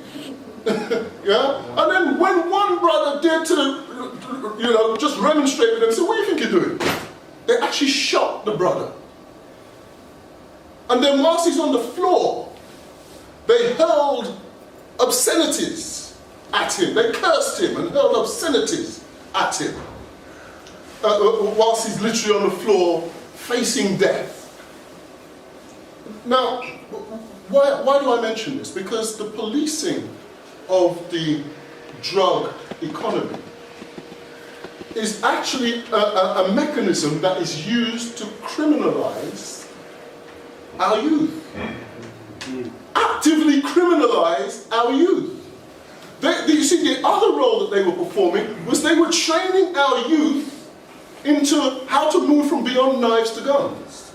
yeah? And then when one brother dared to, just remonstrate with them, say, what do you think you're doing? They actually shot the brother. And then whilst he's on the floor, they hurled obscenities at him. They cursed him and hurled obscenities at him. Whilst he's literally on the floor, facing death. Now, why do I mention this? Because the policing of the drug economy is actually a mechanism that is used to criminalize our youth. Actively criminalize our youth. You see, the other role that they were performing was they were training our youth into how to move from beyond knives to guns.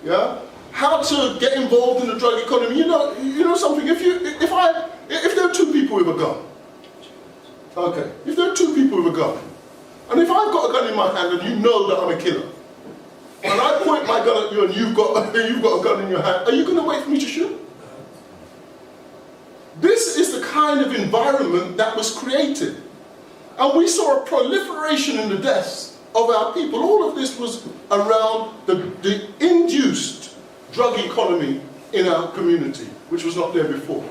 Yeah? How to get involved in the drug economy. You know something, if there are two people with a gun, okay, if there are two people with a gun, and if I've got a gun in my hand and you know that I'm a killer, and I point my gun at you and you've got a gun in your hand, are you going to wait for me to shoot? This is the kind of environment that was created. And we saw a proliferation in the deaths of our people. All of this was around the induced drug economy in our community, which was not there before.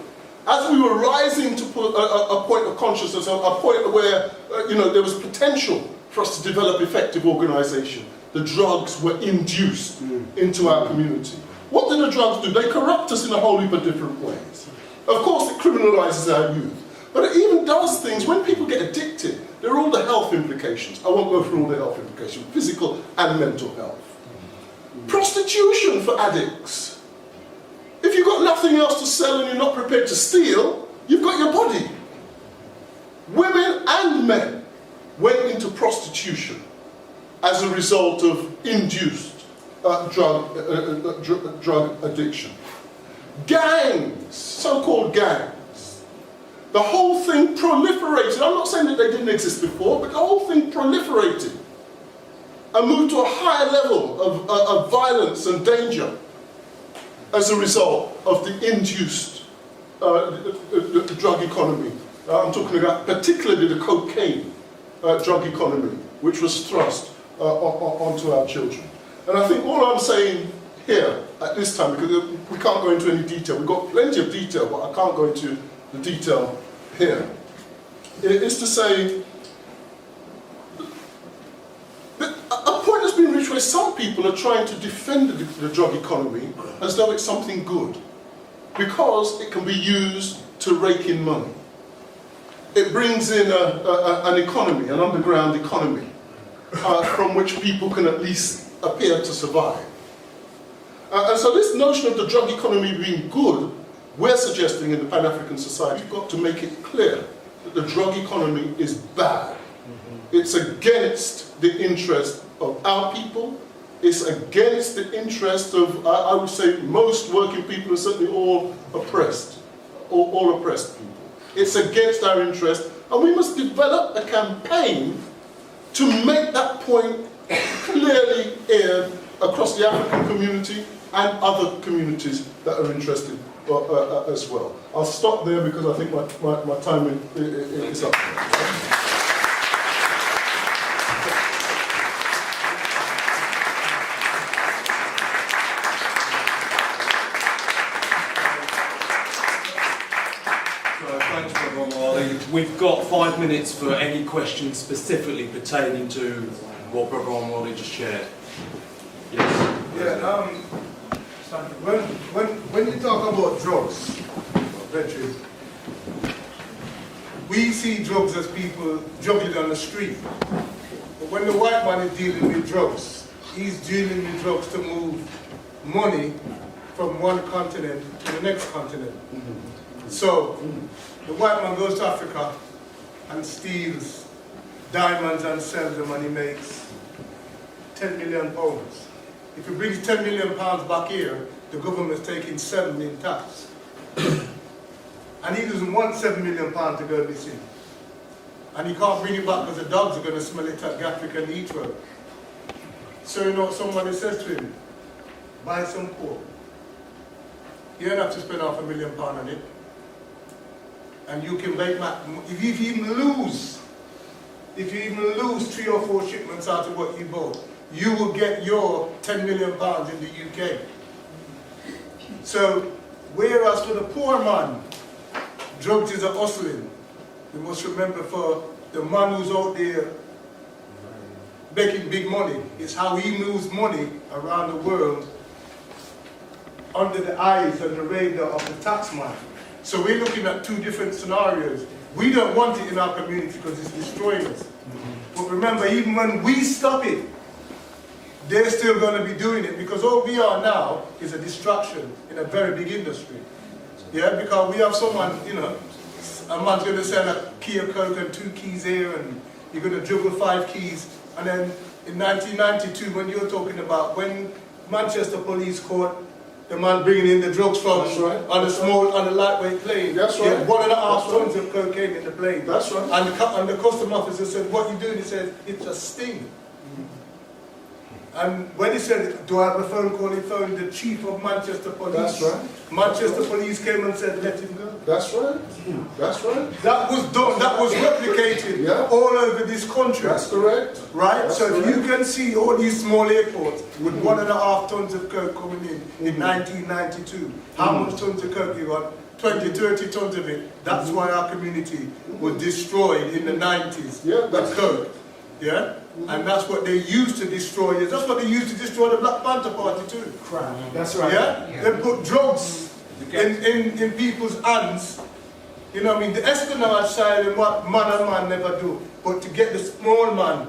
As we were rising to a point of consciousness, a point where there was potential for us to develop effective organisation, the drugs were induced into our community. What do the drugs do? They corrupt us in a whole heap of different ways. Of course, it criminalises our youth. But it even does things, when people get addicted, there are all the health implications. I won't go through all the health implications, physical and mental health. Prostitution for addicts. If you've got nothing else to sell and you're not prepared to steal, you've got your body. Women and men went into prostitution as a result of induced drug addiction. Gangs, so-called gangs. The whole thing proliferated. I'm not saying that they didn't exist before, but the whole thing proliferated and moved to a higher level of violence and danger as a result of the induced drug economy. I'm talking about particularly the cocaine drug economy, which was thrust onto our children. And I think all I'm saying here at this time, because we can't go into any detail, we've got plenty of detail, but I can't go into the detail here, is to say that a point has been reached where some people are trying to defend the drug economy as though it's something good, because it can be used to rake in money. It brings in an economy, an underground economy, from which people can at least appear to survive. And so this notion of the drug economy being good, we're suggesting in the Pan-African Society, you've got to make it clear that the drug economy is bad. It's against the interest of our people. It's against the interest of, I would say, most working people, and certainly all oppressed people. It's against our interest, and we must develop a campaign to make that point clearly aired across the African community and other communities that are interested as well. I'll stop there because I think my time is up. Thanks, Brother Omar. We've got 5 minutes for any questions specifically pertaining to what Brother Omar just shared. Yes. Yeah. When you talk about drugs, veterans. We see drugs as people juggling on the street. But when the white man is dealing with drugs, he's dealing with drugs to move money from one continent to the next continent. So the white man goes to Africa and steals diamonds and sells them, and he makes 10 million pounds. If he brings 10 million pounds back here, the government's taking 7 in tax. And he doesn't want 7 million pounds to go missing. And he can't bring it back because the dogs are going to smell it at Gatwick and Heathrow. So you know what somebody says to him? Buy some pork. You don't have to spend £500,000 on it. And you can make back, if you even lose 3 or 4 shipments out of what you bought, you will get your £10 million in the UK. So, whereas for the poor man, drugs is a hustling. You must remember, for the man who's out there making big money, it's how he moves money around the world under the eyes and the radar of the taxman. So we're looking at 2 different scenarios. We don't want it in our community because it's destroying us. But remember, even when we stop it, they're still going to be doing it, because all we are now is a distraction in a very big industry. Yeah, because we have someone, you know, a man's going to sell a key of coke and 2 keys here, and you're going to dribble 5 keys. And then in 1992, when you're talking about when Manchester police caught the man bringing in the drugs from on a lightweight plane, That's right. 1.5 tons of cocaine in the plane. That's right. And the custom officer said, "What you doing?" He said, "It's a sting." And when he said, "Do I have a phone call?" he phoned the chief of Manchester Police. That's right. Manchester Police came and said, "Let him go." That's right. That's right. That was done, that was replicated all over this country. That's correct. Right? That's so if correct. you can see all these small airports with 1.5 tons of coke coming in 1992, how much tons of coke you got? 20, 30 tons of it. That's why our community was destroyed in the 90s with coke. Yeah? And that's what they used to destroy us. That's what they used to destroy the Black Panther Party too. That's right. Yeah? They put drugs in people's hands. You know what I mean? The espionage side and what man and man never do. But to get the small man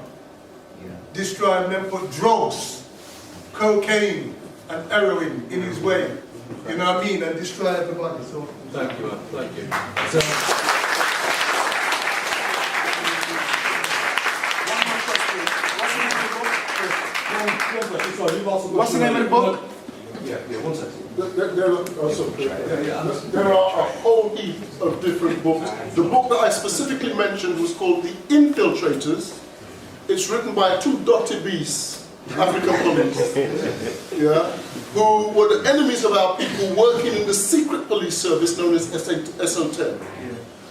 destroyed, them put drugs, cocaine and heroin in his way. You know what I mean? And destroy everybody. So Thank you, man. Thank you. What's the name of the book? Yeah, 1 second. There are a whole heap of different books. The book that I specifically mentioned was called The Infiltrators. It's written by 2 Dotty Beasts, African police, who were the enemies of our people, working in the secret police service known as SO10.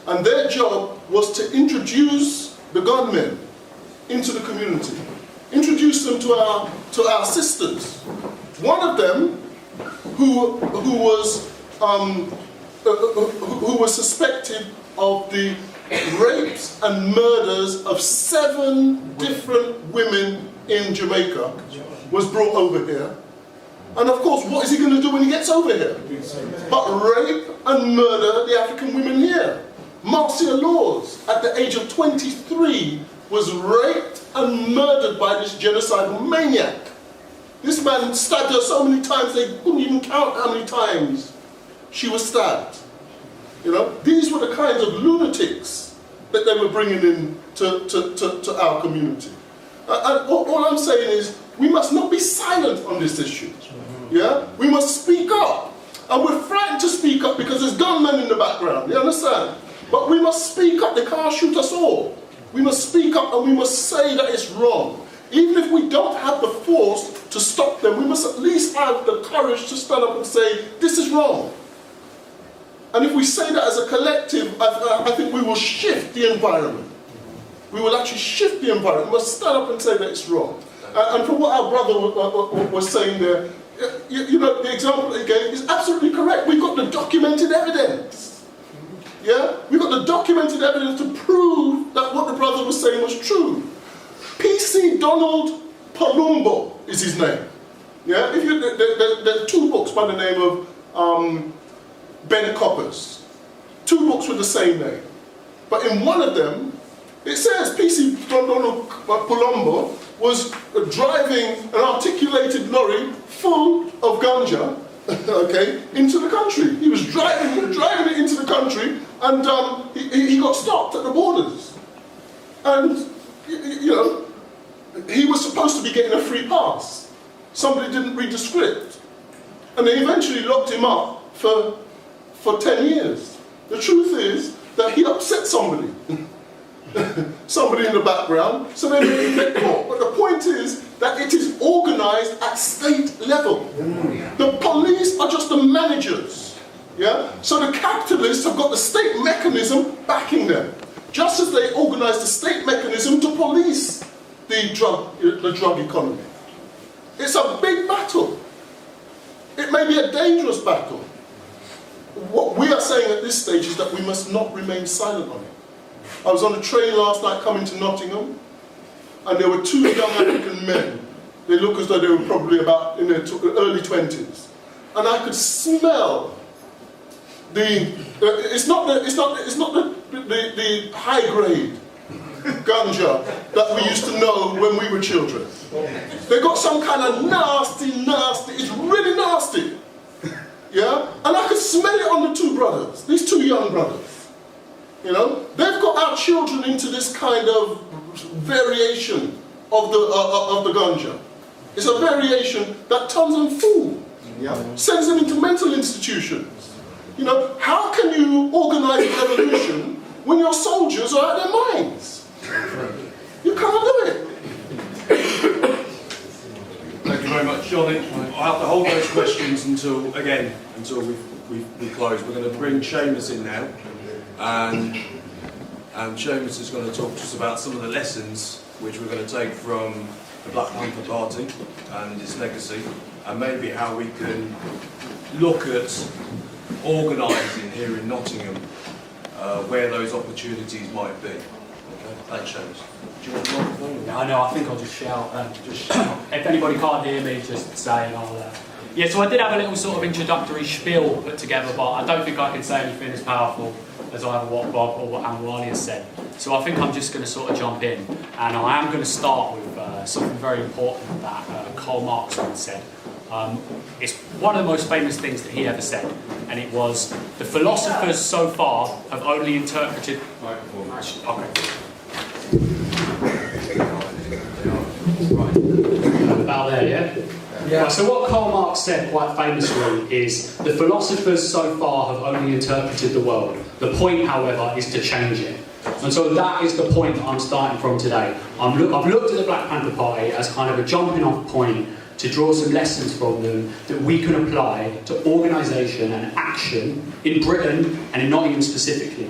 And their job was to introduce the gunmen into the community, introduce them to our sisters. One of them, who was suspected of the rapes and murders of 7 different women in Jamaica, was brought over here. And of course, what is he going to do when he gets over here? But rape and murder the African women here. Marcia Laws, at the age of 23, was raped and murdered by this genocidal maniac. This man stabbed her so many times they couldn't even count how many times she was stabbed. You know, these were the kinds of lunatics that they were bringing in to our community. And all I'm saying is, we must not be silent on this issue. Yeah, we must speak up, and we're frightened to speak up because there's gunmen in the background. You understand? But we must speak up. They can't shoot us all. We must speak up, and we must say that it's wrong. Even if we don't have the force to stop them, we must at least have the courage to stand up and say, this is wrong. And if we say that as a collective, I think we will shift the environment. We will actually shift the environment. We must stand up and say that it's wrong. And from what our brother was saying there, you know, the example that he gave is absolutely correct. We've got the documented evidence. Yeah? We've got the documented evidence to prove that what the brother was saying was true. P.C. Donald Palumbo is his name. Yeah? There are 2 books by the name of Bennett Coppers. books with the same name. But in one of them, it says PC Colombo was driving an articulated lorry full of ganja, okay, into the country. He was driving it into the country, and he got stopped at the borders. And, you know, he was supposed to be getting a free pass. Somebody didn't read the script. And they eventually locked him up for 10 years. The truth is that he upset somebody. Somebody in the background, so they made him get caught. But the point is that it is organised at state level. The police are just the managers. Yeah? So the capitalists have got the state mechanism backing them. Just as they organise the state mechanism to police the drug economy. It's a big battle. It may be a dangerous battle. What we are saying at this stage is that we must not remain silent on it. I was on a train last night coming to Nottingham, and there were two young African men. They look as though they were probably about in their early 20s. And I could smell the high grade ganja that we used to know when we were children. They got some kind of nasty, it's really nasty. Yeah? And I could smell it on the two brothers, these two young brothers. You know? They've got our children into this kind of variation of the ganja. It's a variation that turns them fool. Yeah? Sends them into mental institutions. You know, how can you organise a revolution when your soldiers are out of their minds? You can't do it. Thank you very much, Johnny. I'll have to hold those questions until we close. We're going to bring Seamus in now, and Seamus is going to talk to us about some of the lessons which we're going to take from the Black Panther Party and its legacy, and maybe how we can look at organising here in Nottingham where those opportunities might be. Okay, thanks, Seamus. Do you want the microphone? Yeah, I know, I think I'll just shout. If anybody can't hear me, just say and I'll... Yeah, so I did have a little sort of introductory spiel put together, but I don't think I can say anything as powerful as either what Bob or what Anwali has said. So I think I'm just going to sort of jump in, and I am going to start with something very important that Karl Marx once said. It's one of the most famous things that he ever said, and it was, the philosophers so far have only interpreted... Okay. About there, yeah? Yeah. Right, so what Karl Marx said quite famously is, the philosophers so far have only interpreted the world. The point, however, is to change it. And so that is the point that I'm starting from today. I've looked at the Black Panther Party as kind of a jumping off point to draw some lessons from them that we can apply to organisation and action in Britain and in Nottingham specifically.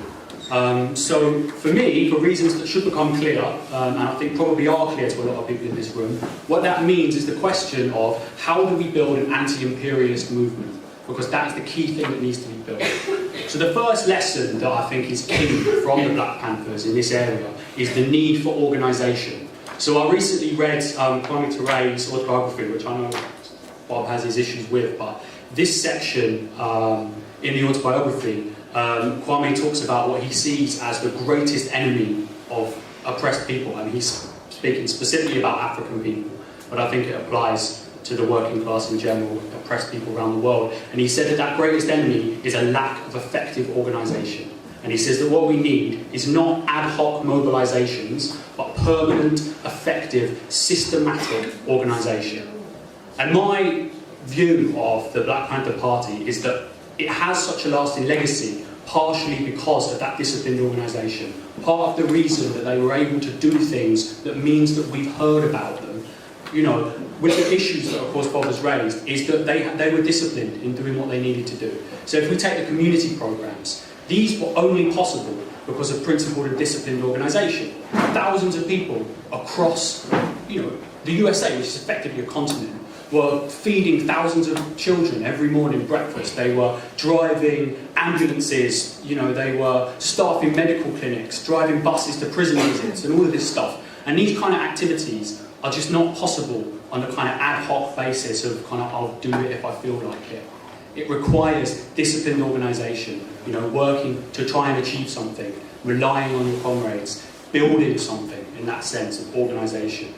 So for me, for reasons that should become clear, and I think probably are clear to a lot of people in this room, what that means is the question of how do we build an anti-imperialist movement? Because that is the key thing that needs to be built. So the first lesson that I think is key from the Black Panthers in this area is the need for organisation. So I recently read Kwame Ture's autobiography, which I know Bob has his issues with, but this section in the autobiography, Kwame talks about what he sees as the greatest enemy of oppressed people, and he's speaking specifically about African people, but I think it applies to the working class in general, oppressed people around the world. And he said that that greatest enemy is a lack of effective organisation. And he says that what we need is not ad hoc mobilisations, but permanent, effective, systematic organisation. And my view of the Black Panther Party is that it has such a lasting legacy partially because of that disciplined organisation. Part of the reason that they were able to do things that means that we've heard about them, you know, with the issues that of course Bob has raised, is that they were disciplined in doing what they needed to do. So if we take the community programmes, these were only possible because of principled and disciplined organisation. Thousands of people across, you know, the USA, which is effectively a continent, were feeding thousands of children every morning breakfast. They were driving ambulances, you know, they were staffing medical clinics, driving buses to prison visits and all of this stuff. And these kind of activities are just not possible on a kind of ad hoc basis of kind of, I'll do it if I feel like it. It requires disciplined organisation, you know, working to try and achieve something, relying on your comrades, building something in that sense of organisation.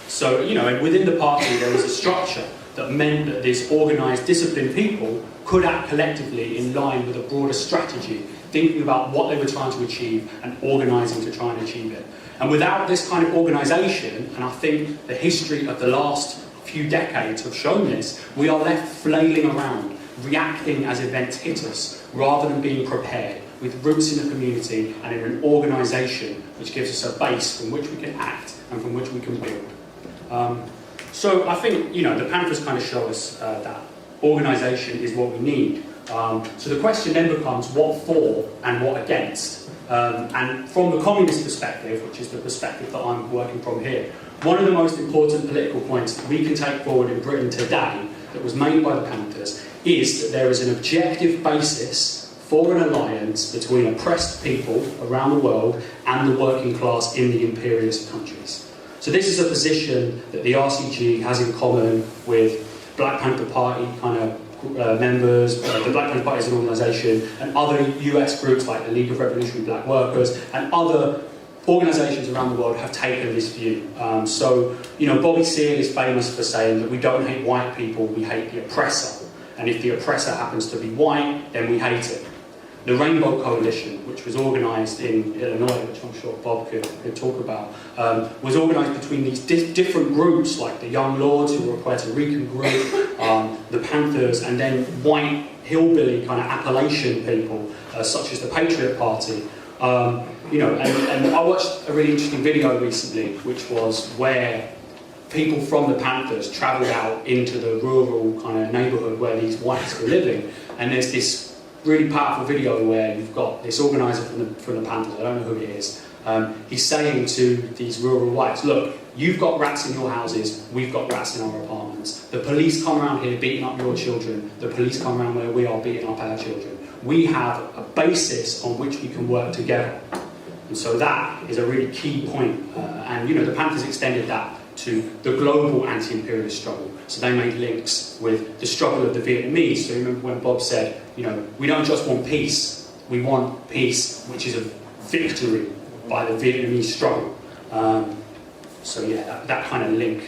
So, you know, and within the party there was a structure that meant that this organised, disciplined people could act collectively in line with a broader strategy, thinking about what they were trying to achieve and organising to try and achieve it. And without this kind of organisation, and I think the history of the last few decades have shown this, we are left flailing around, reacting as events hit us, rather than being prepared, with roots in the community and in an organisation which gives us a base from which we can act and from which we can build. So I think, you know, the Panthers kind of show us that organisation is what we need. So the question then becomes what for and what against. And from the communist perspective, which is the perspective that I'm working from here, one of the most important political points that we can take forward in Britain today that was made by the Panthers is that there is an objective basis for an alliance between oppressed people around the world and the working class in the imperialist countries. So this is a position that the RCG has in common with Black Panther Party kind of members, the Black Panther Party as an organisation, and other US groups like the League of Revolutionary Black Workers and other organisations around the world have taken this view. So, you know, Bobby Seale is famous for saying that we don't hate white people, we hate the oppressor. And if the oppressor happens to be white, then we hate it. The Rainbow Coalition, which was organised in Illinois, which I'm sure Bob could talk about, was organised between these different groups, like the Young Lords, who were a Puerto Rican group, the Panthers, and then white hillbilly kind of Appalachian people, such as the Patriot Party. You know, and I watched a really interesting video recently, which was where people from the Panthers travelled out into the rural kind of neighbourhood where these whites were living, and there's this really powerful video where you've got this organiser from the Panthers, I don't know who it is, he's saying to these rural whites, look, you've got rats in your houses, we've got rats in our apartments. The police come around here beating up your children, the police come around where we are beating up our children. We have a basis on which we can work together. And so that is a really key point. And you know, the Panthers extended that to the global anti-imperialist struggle. So they made links with the struggle of the Vietnamese. So remember when Bob said, you know, we don't just want peace, we want peace which is a victory by the Vietnamese struggle. So yeah, that kind of link.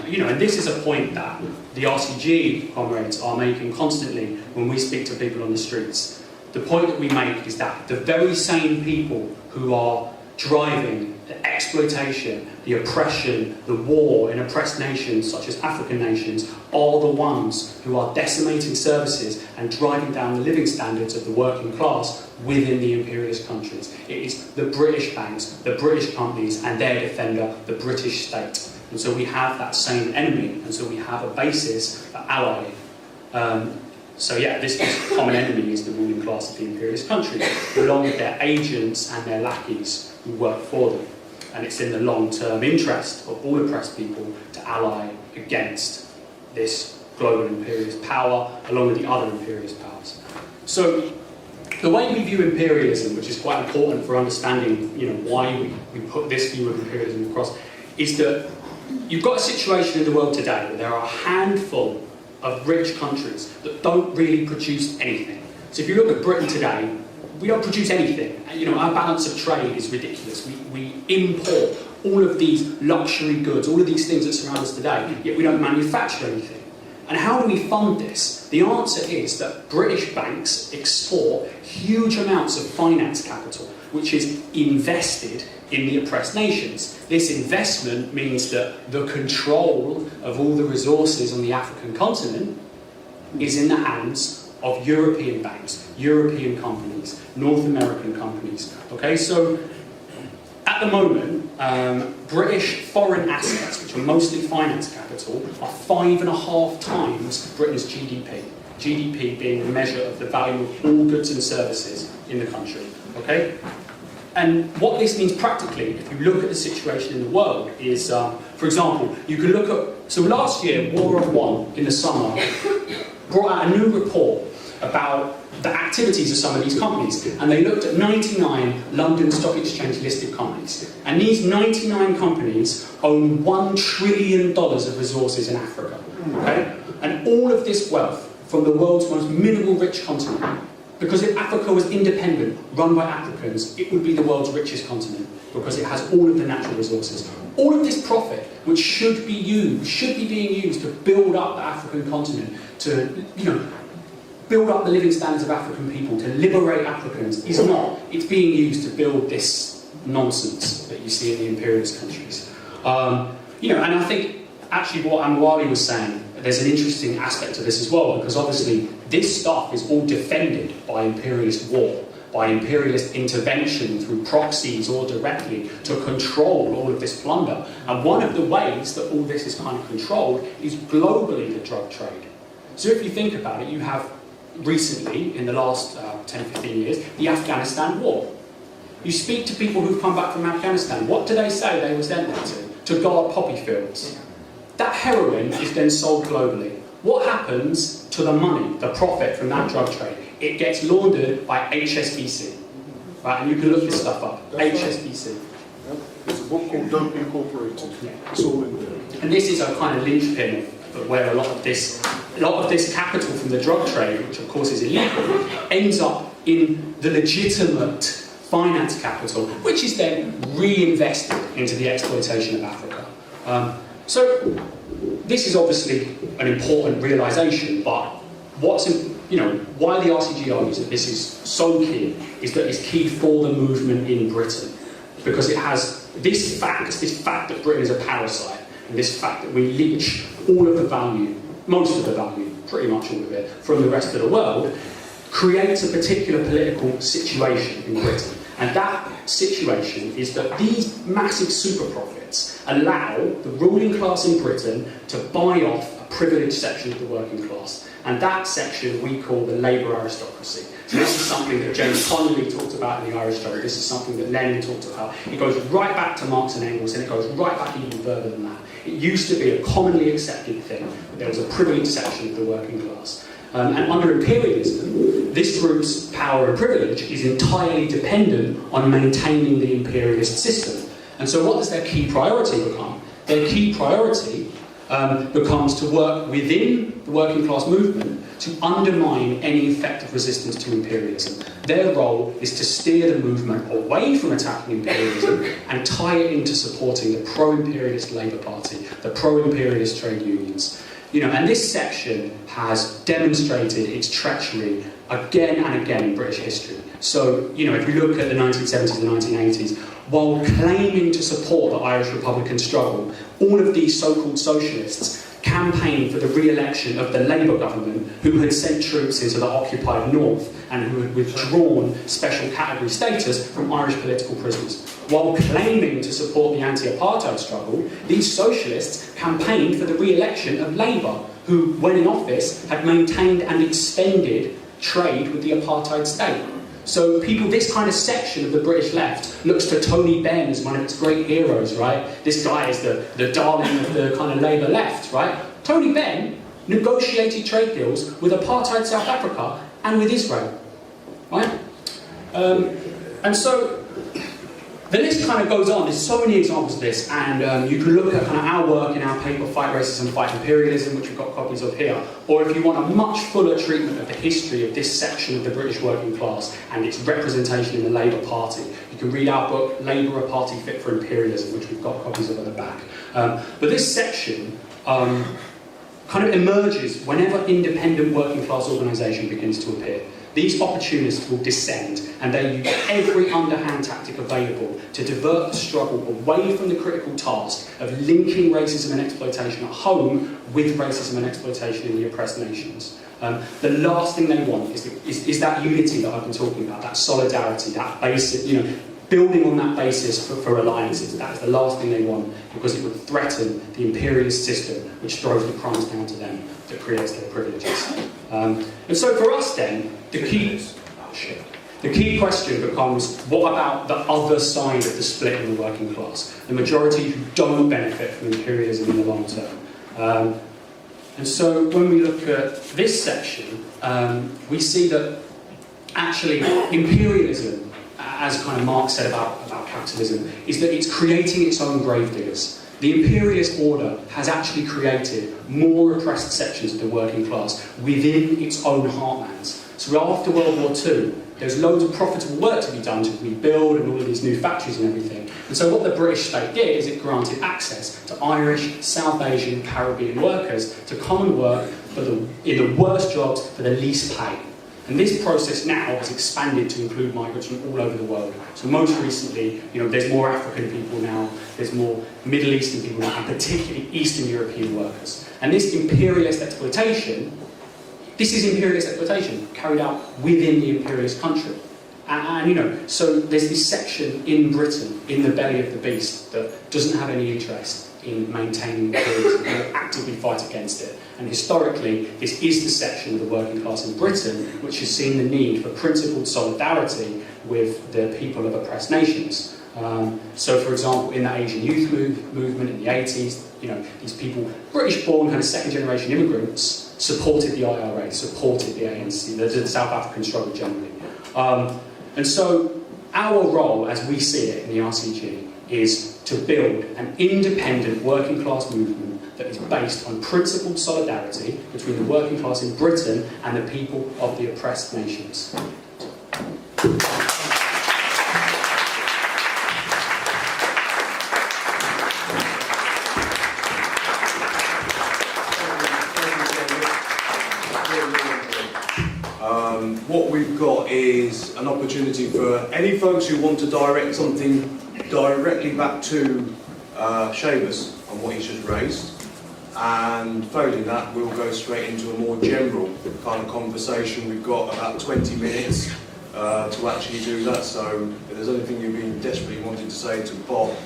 You know, and this is a point that the RCG comrades are making constantly when we speak to people on the streets. The point that we make is that the very same people who are driving the exploitation, the oppression, the war in oppressed nations such as African nations are the ones who are decimating services and driving down the living standards of the working class within the imperialist countries. It is the British banks, the British companies and their defender, the British state. And so we have that same enemy, and so we have a basis for allying. So yeah, this common enemy is the ruling class of the imperialist countries, along with their agents and their lackeys who work for them. And it's in the long-term interest of all oppressed people to ally against this global imperialist power, along with the other imperialist powers. So the way we view imperialism, which is quite important for understanding, you know, why we put this view of imperialism across, is that you've got a situation in the world today where there are a handful of rich countries that don't really produce anything. So if you look at Britain today, we don't produce anything. You know, our balance of trade is ridiculous. We import all of these luxury goods, all of these things that surround us today, yet we don't manufacture anything. And how do we fund this? The answer is that British banks export huge amounts of finance capital, which is invested in the oppressed nations. This investment means that the control of all the resources on the African continent is in the hands of European banks, European companies, North American companies. Okay, so at the moment, British foreign assets, which are mostly finance capital, are 5.5 times Britain's GDP. GDP being the measure of the value of all goods and services in the country. Okay? And what this means practically, if you look at the situation in the world, is, for example, you can look at... So last year, War of One, in the summer, brought out a new report about the activities of some of these companies. And they looked at 99 London Stock Exchange listed companies. And these 99 companies own $1 trillion of resources in Africa. Okay? And all of this wealth from the world's most mineral rich continent, because if Africa was independent, run by Africans, it would be the world's richest continent, because it has all of the natural resources. All of this profit, which should be being used to build up the African continent, to build up the living standards of African people, to liberate Africans, is not. It's being used to build this nonsense that you see in the imperialist countries. And I think actually what Amwali was saying, there's an interesting aspect to this as well, because obviously this stuff is all defended by imperialist war, by imperialist intervention through proxies or directly to control all of this plunder. And one of the ways that all this is kind of controlled is globally the drug trade. So if you think about it, you have recently, in the last 10, 15 years, the Afghanistan war. You speak to people who've come back from Afghanistan, what do they say they were sent there to? To guard poppy fields. That heroin is then sold globally. What happens to the money, the profit from that drug trade? It gets laundered by HSBC. Right, and you can look this stuff up. That's HSBC. Right. There's a book called Dope Incorporated. Yeah. It's all in there. And this is a kind of linchpin of where a lot of this capital from the drug trade, which of course is illegal, ends up in the legitimate finance capital, which is then reinvested into the exploitation of Africa. So this is obviously an important realisation, but why the RCG argues that this is so key is that it's key for the movement in Britain, because it has this fact that Britain is a parasite, and this fact that we leech all of the value, most of the value, pretty much all of it, from the rest of the world, creates a particular political situation in Britain. And that situation is that these massive super profits allow the ruling class in Britain to buy off a privileged section of the working class. And that section we call the labour aristocracy. So this is something that James Connolly talked about in the Irish Struggle. This is something that Lenin talked about. It goes right back to Marx and Engels, and it goes right back even further than that. It used to be a commonly accepted thing, that there was a privileged section of the working class. And under imperialism, this group's power and privilege is entirely dependent on maintaining the imperialist system. And so what does their key priority become? Their key priority becomes to work within the working class movement to undermine any effective resistance to imperialism. Their role is to steer the movement away from attacking imperialism and tie it into supporting the pro-imperialist Labour Party, the pro-imperialist trade unions. And this section has demonstrated its treachery again and again in British history. So, if you look at the 1970s and 1980s, while claiming to support the Irish Republican struggle, all of these so-called socialists campaigned for the re-election of the Labour government, who had sent troops into the occupied north and who had withdrawn special category status from Irish political prisoners. While claiming to support the anti-apartheid struggle, these socialists campaigned for the re-election of Labour, who, when in office, had maintained and extended trade with the apartheid state. So this kind of section of the British left looks to Tony Benn as one of its great heroes, right? This guy is the darling of the kind of Labour left, right? Tony Benn negotiated trade deals with apartheid South Africa and with Israel, right? And so the list kind of goes on. There's so many examples of this, and you can look at kind of our work in our paper, Fight Racism, Fight Imperialism, which we've got copies of here, or if you want a much fuller treatment of the history of this section of the British working class and its representation in the Labour Party, you can read our book, Labour, A Party Fit for Imperialism, which we've got copies of at the back. But this section kind of emerges whenever independent working class organisation begins to appear. These opportunists will descend, and they use every underhand tactic available to divert the struggle away from the critical task of linking racism and exploitation at home with racism and exploitation in the oppressed nations. The last thing they want is that unity that I've been talking about, that solidarity, that basic, building on that basis for alliances. That is the last thing they want, because it would threaten the imperialist system which throws the crimes down to them, that creates their privileges. And so for us then, the key question becomes, what about the other side of the split in the working class? The majority who don't benefit from imperialism in the long term. And so when we look at this section, we see that actually imperialism, as kind of Marx said about capitalism, is that it's creating its own gravediggers. The imperialist order has actually created more oppressed sections of the working class within its own heartlands. So after World War II, there's loads of profitable work to be done to rebuild and all of these new factories and everything. And so what the British state did is it granted access to Irish, South Asian, Caribbean workers to come and work in the worst jobs for the least pay. And this process now has expanded to include migrants from all over the world. So most recently, there's more African people now, there's more Middle Eastern people now, and particularly Eastern European workers. And this is imperialist exploitation carried out within the imperialist country. And so there's this section in Britain, in the belly of the beast, that doesn't have any interest in maintaining imperialism and will actively fight against it. And historically, this is the section of the working class in Britain which has seen the need for principled solidarity with the people of oppressed nations. So, for example, in the Asian youth movement in the 80s, these people, British-born, kind of second-generation immigrants, supported the IRA, supported the ANC, the South African struggle generally. And so, our role, as we see it in the RCG, is to build an independent working class movement that is based on principled solidarity between the working class in Britain and the people of the oppressed nations. What we've got is an opportunity for any folks who want to direct something directly back to Seamus on what he's just raised, and failing that we'll go straight into a more general kind of conversation. We've got about 20 minutes to actually do that, so if there's anything you've been desperately wanting to say to Bob,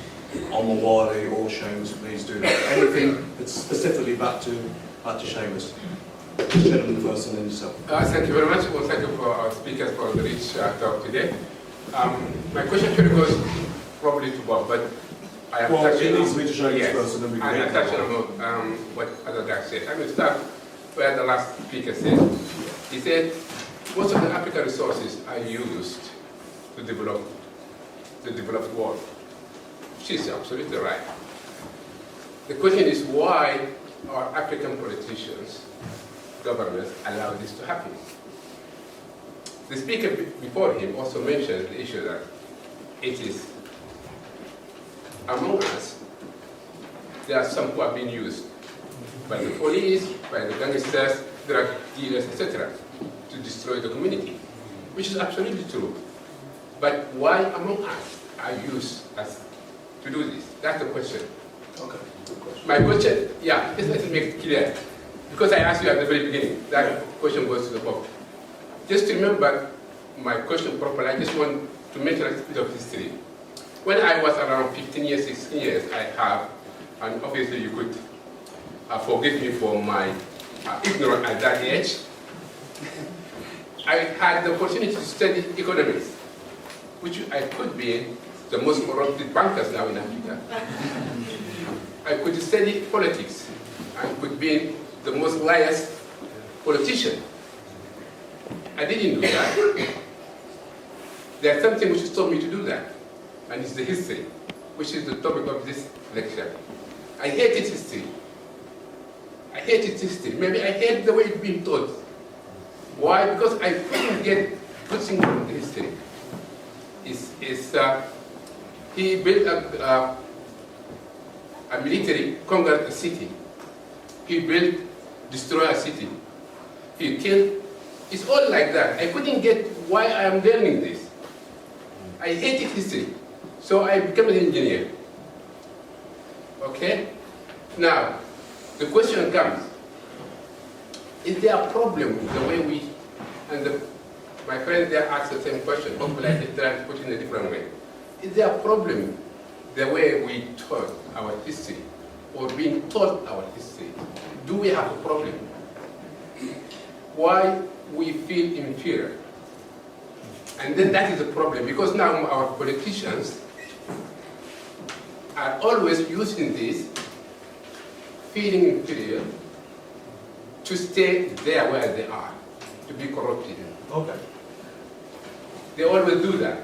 Omawale or Seamus, please do that. Anything that's specifically back to Seamus. Gentleman first and then yourself. Thank you very much. Well, thank you for our speakers for the rich talk today. My question actually goes probably to Bob, but I have touched first and then we can I touched on what other guys said. I will start where the last speaker said. He said most of the African resources are used to develop the developed world. She's absolutely right. The question is why our African politicians, governments, allow this to happen. The speaker before him also mentioned the issue that it is among us, there are some who are being used by the police, by the gangsters, drug dealers, etc., to destroy the community, which is absolutely true. But why among us are used as to do this? That's the question. Okay. My question, yeah, just let me make it clear. Because I asked you at the very beginning, that question goes to the Pope. Just to remember my question properly, I just want to mention a bit of history. When I was around 15 years, 16 years, I have, and obviously you could forgive me for my ignorance at that age, I had the opportunity to study economics, which I could be the most corrupted bankers now in Africa. I could study politics, I could be the most liars politician. I didn't do that. There's something which told me to do that, and it's the history, which is the topic of this lecture. I hated history. I hated history. Maybe I hate the way it's being taught. Why? Because I couldn't get good things from the history. He built a military, conquered a city. He built, destroyed a city. He killed. It's all like that. I couldn't get why I am learning this. I hated history. So I became an engineer. Okay? Now, the question comes, is there a problem with the way we, and my friend there asked the same question, hopefully I can try to put it in a different way. Is there a problem the way we taught our history, or being taught our history? Do we have a problem? Why we feel inferior? And then that is the problem, because now our politicians are always using this feeling inferior to stay there where they are, to be corrupted. Okay. They always do that.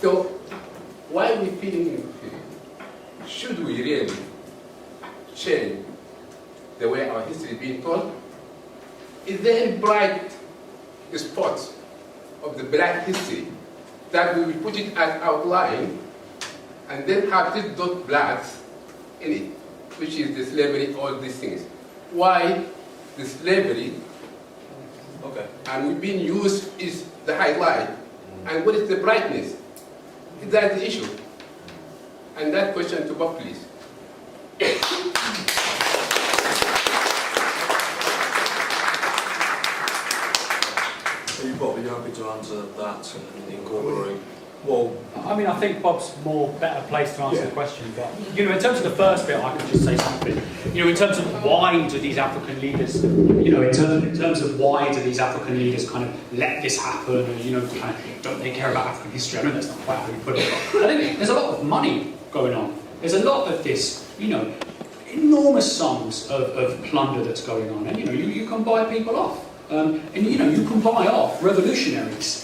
So, why are we feeling inferior? should we really change the way our history is being told? Is there a bright spot of the black history that we will put it as outline and then have these dot blacks in it, which is the slavery, all these things? Why the slavery and we've been used is the highlight, and what is the brightness? Is that the issue? And that question to Bob, please. Bob, are you happy to answer that and incorporate? Well, I mean, I think Bob's better placed to answer the question, but, in terms of the first bit, I could just say something. In terms of why do these African leaders, in terms of why do these African leaders kind of let this happen, and, kind of, don't they care about African history? I know that's not quite how you put it, but I think there's a lot of money going on. There's a lot of this, enormous sums of plunder that's going on, and, you can buy people off. And you can buy off revolutionaries.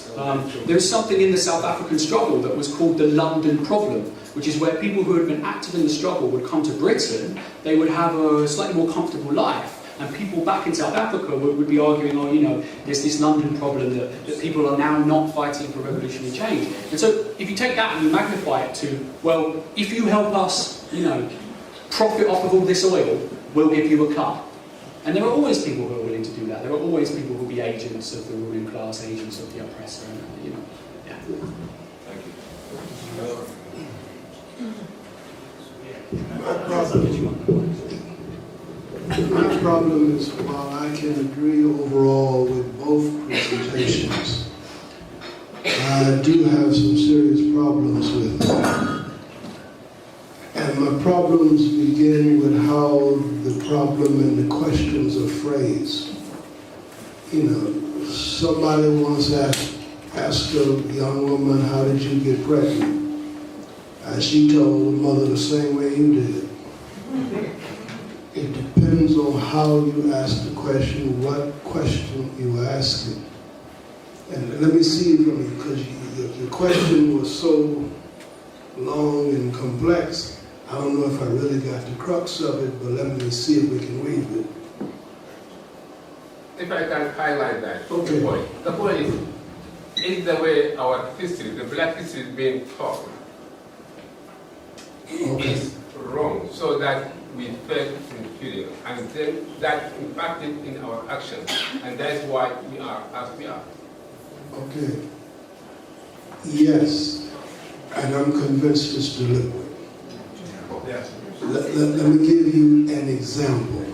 There's something in the South African struggle that was called the London problem, which is where people who had been active in the struggle would come to Britain, they would have a slightly more comfortable life, and people back in South Africa would be arguing, there's this London problem that people are now not fighting for revolutionary change. And so if you take that and you magnify it to, well, if you help us, profit off of all this oil, we'll give you a cut. And there are always people who are willing to do that. There are always people who will be agents of the ruling class, agents of the oppressor, and, yeah. thank you. My problem is, while I can agree overall with both presentations, I do have some serious problems with them. And my problems begin with how the problem and the questions are phrased. Somebody once asked a young woman, how did you get pregnant? And she told the mother the same way you did. It depends on how you ask the question, what question you are asking. And let me see from you, because your question was so long and complex. I don't know if I really got the crux of it, but let me see if we can weave it. If I can highlight that, Okay. The point is the way our history, the black history is being taught, is wrong, so that we felt inferior, and then that impacted in our actions, and that's why we are as we are. Okay. Yes, and I'm convinced it's deliberate. Let me give you an example.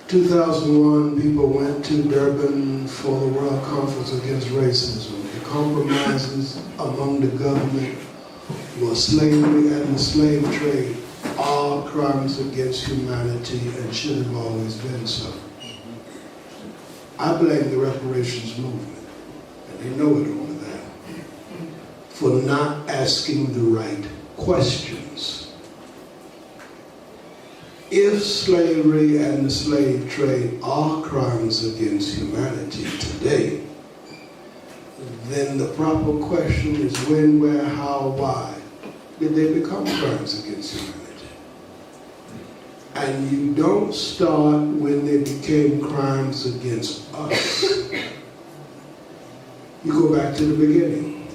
2001, people went to Durban for the World Conference Against Racism. The compromises among the government were slavery and the slave trade, all crimes against humanity and should have always been so. I blame the reparations movement, and they know it over there, for not asking the right questions. If slavery and the slave trade are crimes against humanity today, then the proper question is when, where, how, why did they become crimes against humanity? And you don't start when they became crimes against us. You go back to the beginning.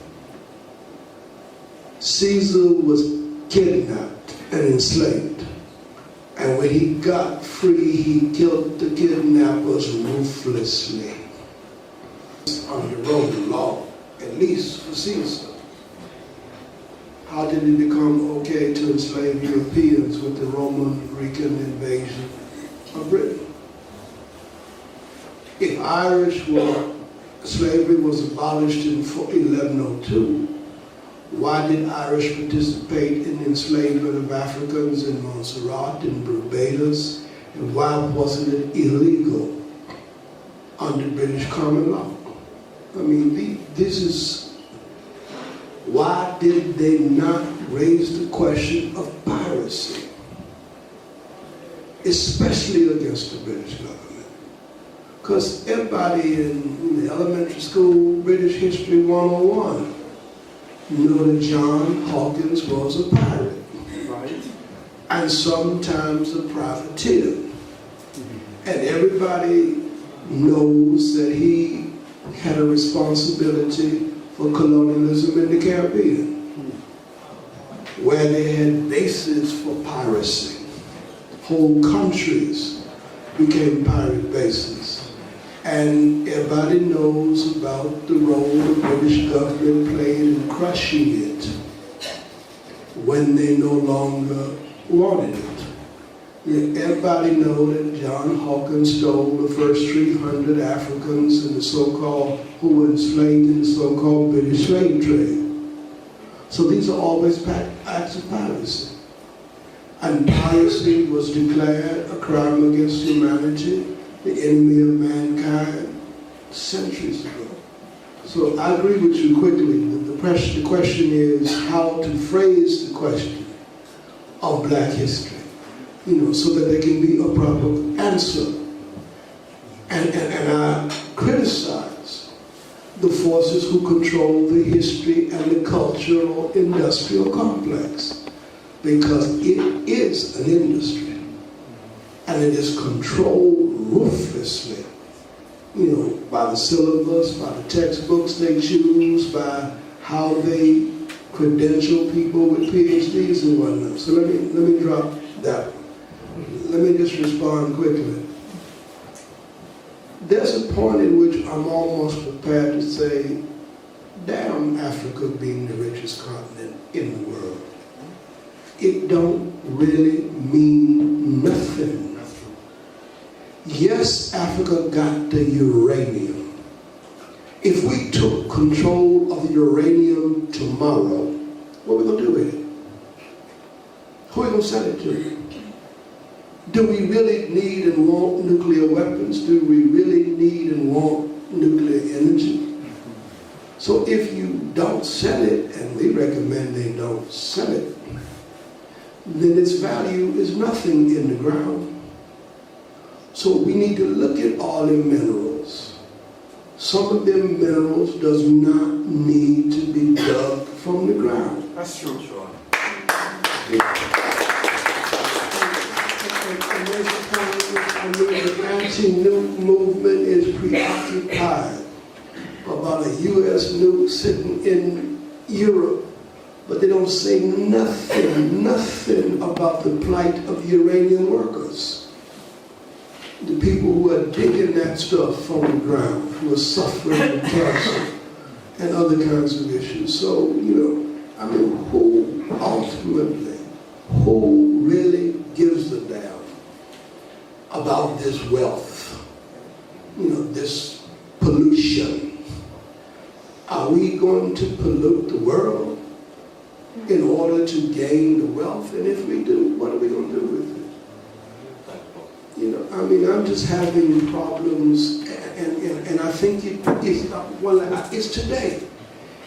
Caesar was kidnapped and enslaved. And when he got free, he killed the kidnappers ruthlessly. Under Roman law, at least for Caesar. How did it become okay to enslave Europeans with the Roman-Grecan invasion of Britain? If slavery was abolished in 1102, why did Irish participate in the enslavement of Africans in Montserrat and Barbados? And why wasn't it illegal under British common law? I mean, this is, why did they not raise the question of piracy? Especially against the British government. Because everybody in the elementary school, British History 101, you know that John Hawkins was a pirate. and sometimes a privateer. And everybody knows that he had a responsibility for colonialism in the Caribbean, where they had bases for piracy. Whole countries became pirate bases. And everybody knows about the role the British government played in crushing it when they no longer wanted it. Everybody knows that John Hawkins stole the first 300 Africans in the so-called, who were enslaved in the so-called British slave trade. So these are always acts of piracy. And piracy was declared a crime against humanity, the enemy of mankind, centuries ago. So I agree with you quickly. The question is how to phrase the question of black history, so that there can be a proper answer. And I criticize the forces who control the history and the cultural industrial complex, because it is an industry and it is controlled ruthlessly, by the syllabus, by the textbooks they choose, by how they credential people with PhDs and whatnot. So let me drop that one. Let me just respond quickly. There's a point in which I'm almost prepared to say, damn Africa being the richest continent in the world. It don't really mean nothing. Yes, Africa got the uranium. If we took control of the uranium tomorrow, what are we going to do with it? Who are we going to sell it to? Do we really need and want nuclear weapons? Do we really need and want nuclear energy? So if you don't sell it, and we recommend they don't sell it, then its value is nothing in the ground. So we need to look at all the minerals. Some of them minerals does not need to be dug from the ground. That's true. The anti-nuke movement is preoccupied about a U.S. nuke sitting in Europe, but they don't say nothing about the plight of Iranian workers. The people who are digging that stuff from the ground, who are suffering from cancer and other kinds of issues. So, who really gives a damn about this wealth, this pollution? Are we going to pollute the world in order to gain the wealth? And if we do, what are we going to do with it? I'm just having problems, and I think it's today.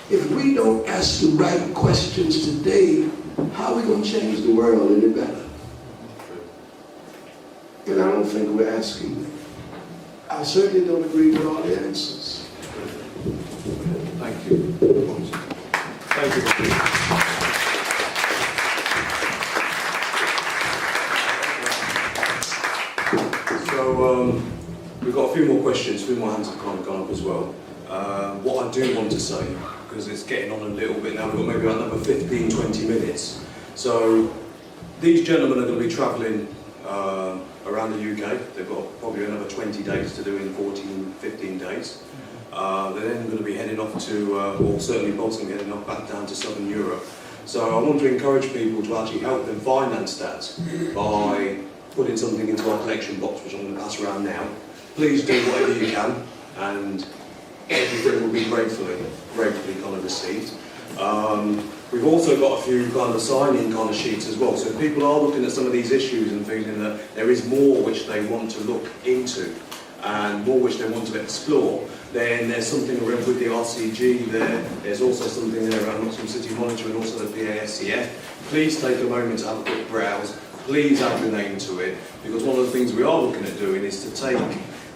If we don't ask the right questions today, how are we going to change the world any better? And I don't think we're asking them. I certainly don't agree with all the answers. Thank you. Thank you. So we've got a few more questions, a few more hands have kind of gone up as well. What I do want to say, because it's getting on a little bit now, we've got maybe another 15, 20 minutes. So these gentlemen are going to be travelling around the UK. They've got probably another 20 days to do in 14, 15 days. They're then going to be heading off to, or certainly Bob's going to be heading off back down to Southern Europe. So I want to encourage people to actually help them finance that by putting something into our collection box, which I'm going to pass around now. Please do whatever you can, and everything will be gratefully kind of received. We've also got a few kind of sign-in kind of sheets as well, so if people are looking at some of these issues and feeling that there is more which they want to look into and more which they want to explore, then there's something around with the RCG there, there's also something there around Nottingham City Monitor and also the PASCF. Please take a moment to have a quick browse, please add your name to it, because one of the things we are looking at doing is to take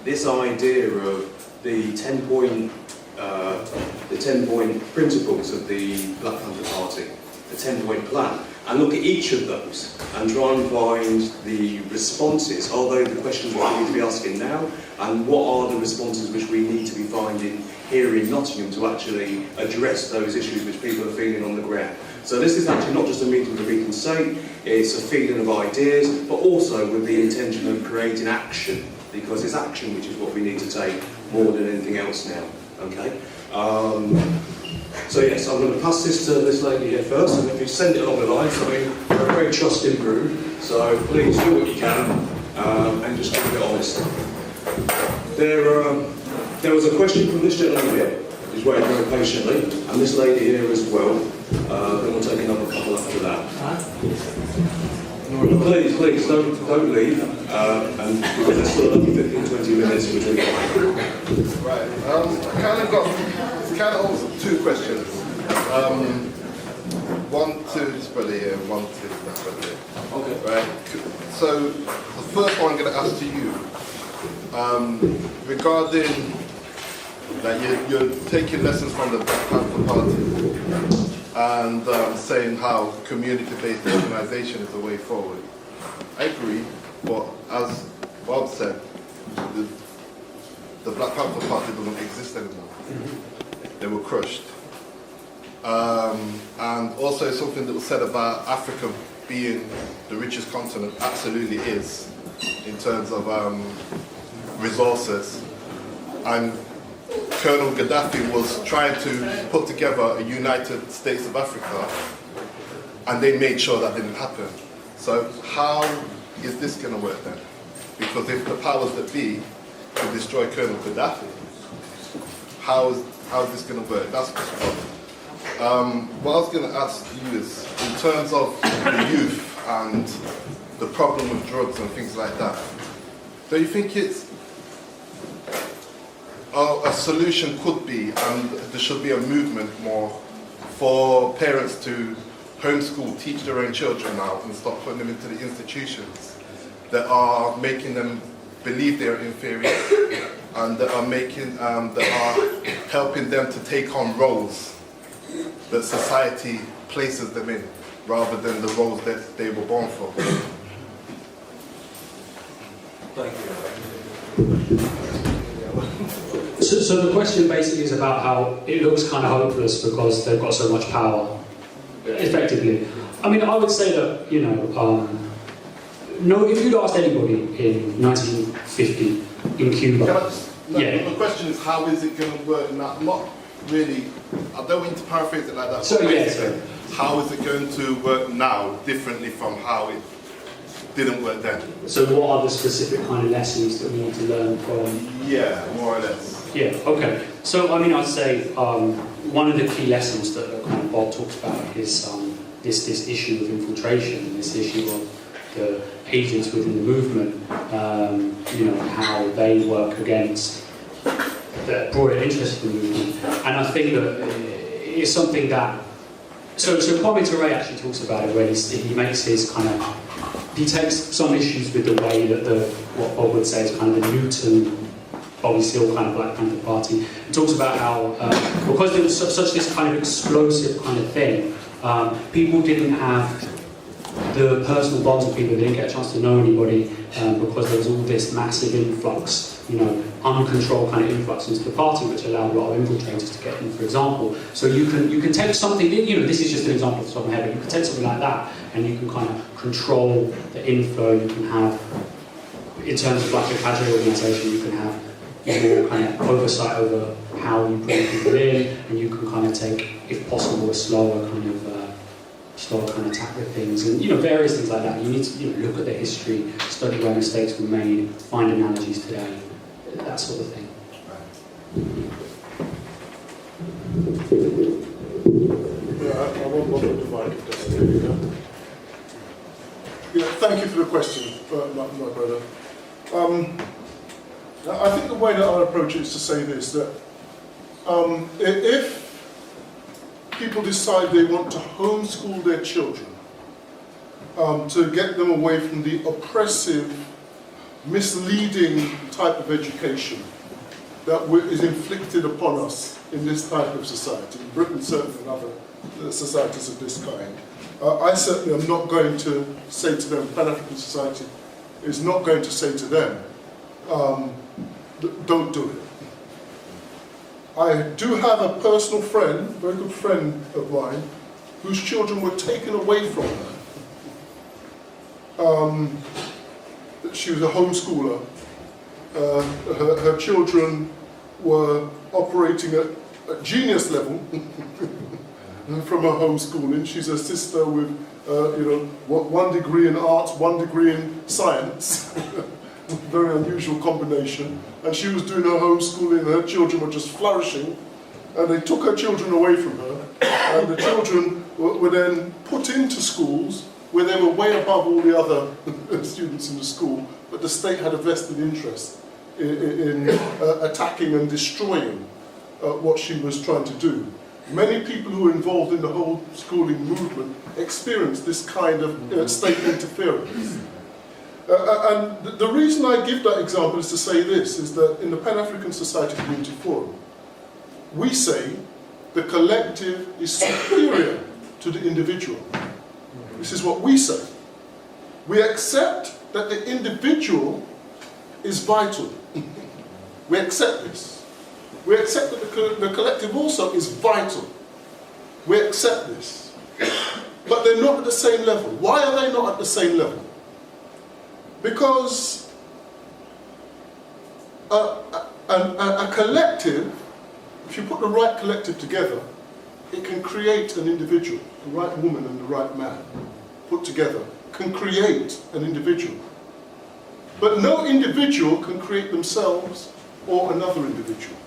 this idea of the 10-point principles of the Black Panther Party the 10-point plan, and look at each of those and try and find the responses. Are they the questions that we need to be asking now? And what are the responses which we need to be finding here in Nottingham to actually address those issues which people are feeling on the ground? So this is actually not just a meeting for meeting's sake, it's a feeling of ideas, but also with the intention of creating action, because it's action which is what we need to take more than anything else now. Okay? So yes, I'm going to pass this to this lady here first, and if you send it along the line, so we're a very trusting group, so please do what you can, and just keep it honest. There was a question from this gentleman here, who's waiting very patiently, and this lady here as well. Then we'll take another couple after that. Please, don't leave, and because there's still another 15-20 minutes between. Right. I kind of also two questions. One to this brother here, one to that brother here. Okay. Right. So the first one I'm going to ask to you, regarding that you're taking lessons from the Black Panther Party and saying how community-based organisation is the way forward. I agree, but as Bob said, the Black Panther Party doesn't exist anymore. They were crushed. And also something that was said about Africa being the richest continent, absolutely is, in terms of resources. And Colonel Gaddafi was trying to put together a United States of Africa, and they made sure that didn't happen. So how is this going to work then? Because if the powers that be could destroy Colonel Gaddafi, how is this going to work? That's just one. What I was going to ask you is, in terms of the youth and the problem with drugs and things like that, do you think it's a solution could be, and there should be a movement more for parents to homeschool, teach their own children now and stop putting them into the institutions that are making them believe they're inferior and that are helping them to take on roles that society places them in rather than the roles that they were born for. Thank you. So the question basically is about how it looks kind of hopeless because they've got so much power, effectively. I mean, I would say that, you know, no, if you'd asked anybody in 1950 in Cuba... The question is, how is it going to work now? Not really, I don't want you to paraphrase it like that. So, yeah. How is it going to work now differently from how it didn't work then? So what are the specific kind of lessons that we need to learn from? Yeah, more or less. Yeah, okay. So, I mean, I'd say one of the key lessons that kind of Bob talks about is this issue of infiltration, this issue of the agents within the movement, you know, how they work against the broader interest of the movement. And I think that it's something that... So Kwame Ture actually talks about it, where he makes his kind of... He takes some issues with the way that what Bob would say is kind of the Newton, Bobby Seale kind of Black Panther Party. He talks about how, because there was such this kind of explosive kind of thing, people didn't have the personal bonds with people, they didn't get a chance to know anybody, because there was all this massive influx, you know, uncontrolled kind of influx into the party, which allowed a lot of infiltrators to get in, for example. So you can take something, you know, this is just an example off the top of my head, but you can take something like that and you can kind of control the inflow. You can have, in terms of like a cadre organisation, you can have more kind of oversight over how you bring people in, and you can kind of take, if possible, a slower kind of attack with things, and, you know, various things like that. You need to, you know, look at the history, study where mistakes were made, find analogies today, that sort of thing. Yeah, I won't bother dividing this. There you go. Yeah, thank you for the question, my brother. I think the way that I'll approach it is to say this, that if people decide they want to homeschool their children, to get them away from the oppressive, misleading type of education that is inflicted upon us in this type of society, in Britain certainly, and other societies of this kind. I certainly am not going to say to them, Pan-African Society is not going to say to them, don't do it. I do have a personal friend, very good friend of mine, whose children were taken away from her. She was a homeschooler. Her children were operating at genius level from her homeschooling. She's a sister with, one degree in arts, one degree in science. Very unusual combination. And she was doing her homeschooling, and her children were just flourishing. And they took her children away from her. And the children were then put into schools where they were way above all the other students in the school, but the state had a vested interest in attacking and destroying what she was trying to do. Many people who were involved in the whole schooling movement experienced this kind of state interference. And the reason I give that example is to say this, is that in the Pan-African Society Community Forum, we say the collective is superior to the individual. This is what we say. We accept that the individual is vital. We accept this. We accept that the collective also is vital. We accept this. But they're not at the same level. Why are they not at the same level? Because a collective, if you put the right collective together, it can create an individual. The right woman and the right man put together can create an individual. But no individual can create themselves or another individual.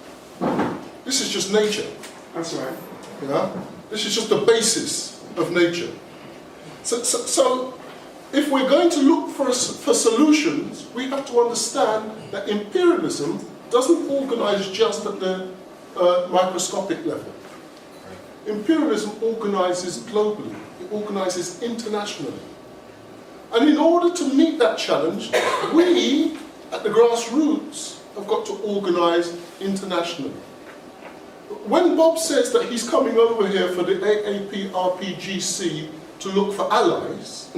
This is just nature. That's right. Yeah? This is just the basis of nature. So if we're going to look for solutions, we have to understand that imperialism doesn't organize just at the microscopic level. Imperialism organizes globally. It organizes internationally. And in order to meet that challenge, we, at the grassroots, have got to organize internationally. When Bob says that he's coming over here for the A-APRP-GC to look for allies,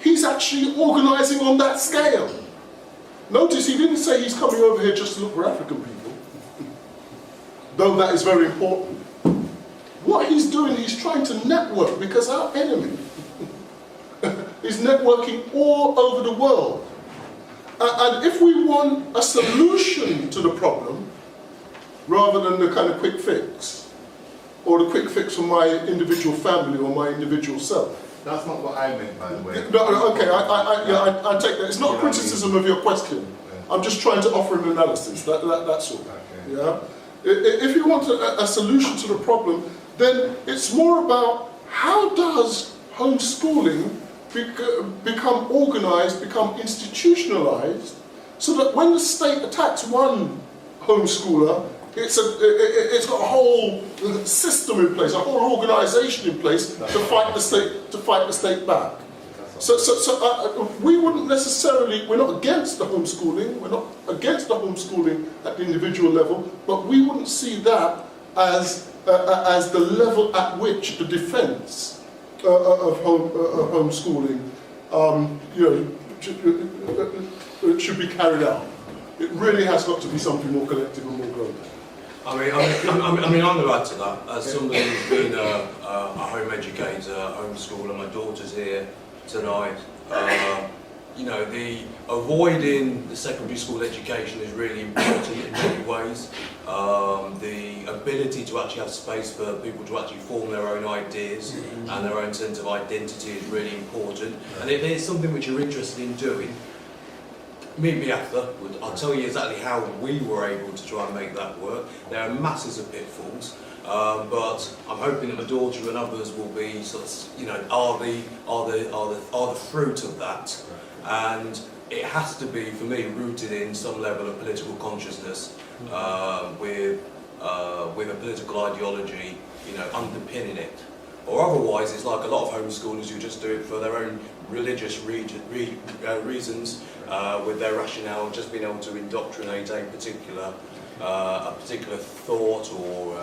he's actually organizing on that scale. Notice he didn't say he's coming over here just to look for African people, though that is very important. What he's doing, he's trying to network, because our enemy is networking all over the world. And if we want a solution to the problem, rather than the kind of quick fix, or the quick fix for my individual family or my individual self. That's not what I meant, by the way. No, okay, I take that. It's not criticism of your question. Yeah. I'm just trying to offer an analysis, that's all. Okay. Yeah? If you want a solution to the problem, then it's more about how does homeschooling become organized, become institutionalized, so that when the state attacks one homeschooler, it's got a whole system in place, a whole organization in place to fight the state back. So we wouldn't necessarily, we're not against the homeschooling, we're not against the homeschooling at the individual level, but we wouldn't see that as the level at which the defense of homeschooling should be carried out. It really has got to be something more collective and more global. I'm going to add to that. As somebody who's been a home educator, homeschooler, my daughter's here tonight. The avoiding the secondary school education is really important in many ways. The ability to actually have space for people to actually form their own ideas and their own sense of identity is really important. And if there's something which you're interested in doing, meet me after. I'll tell you exactly how we were able to try and make that work. There are masses of pitfalls, but I'm hoping that my daughter and others will be are the fruit of that. And it has to be, for me, rooted in some level of political consciousness, with a political ideology, underpinning it. Or otherwise, it's like a lot of homeschoolers who just do it for their own religious reasons, with their rationale, just being able to indoctrinate a particular thought or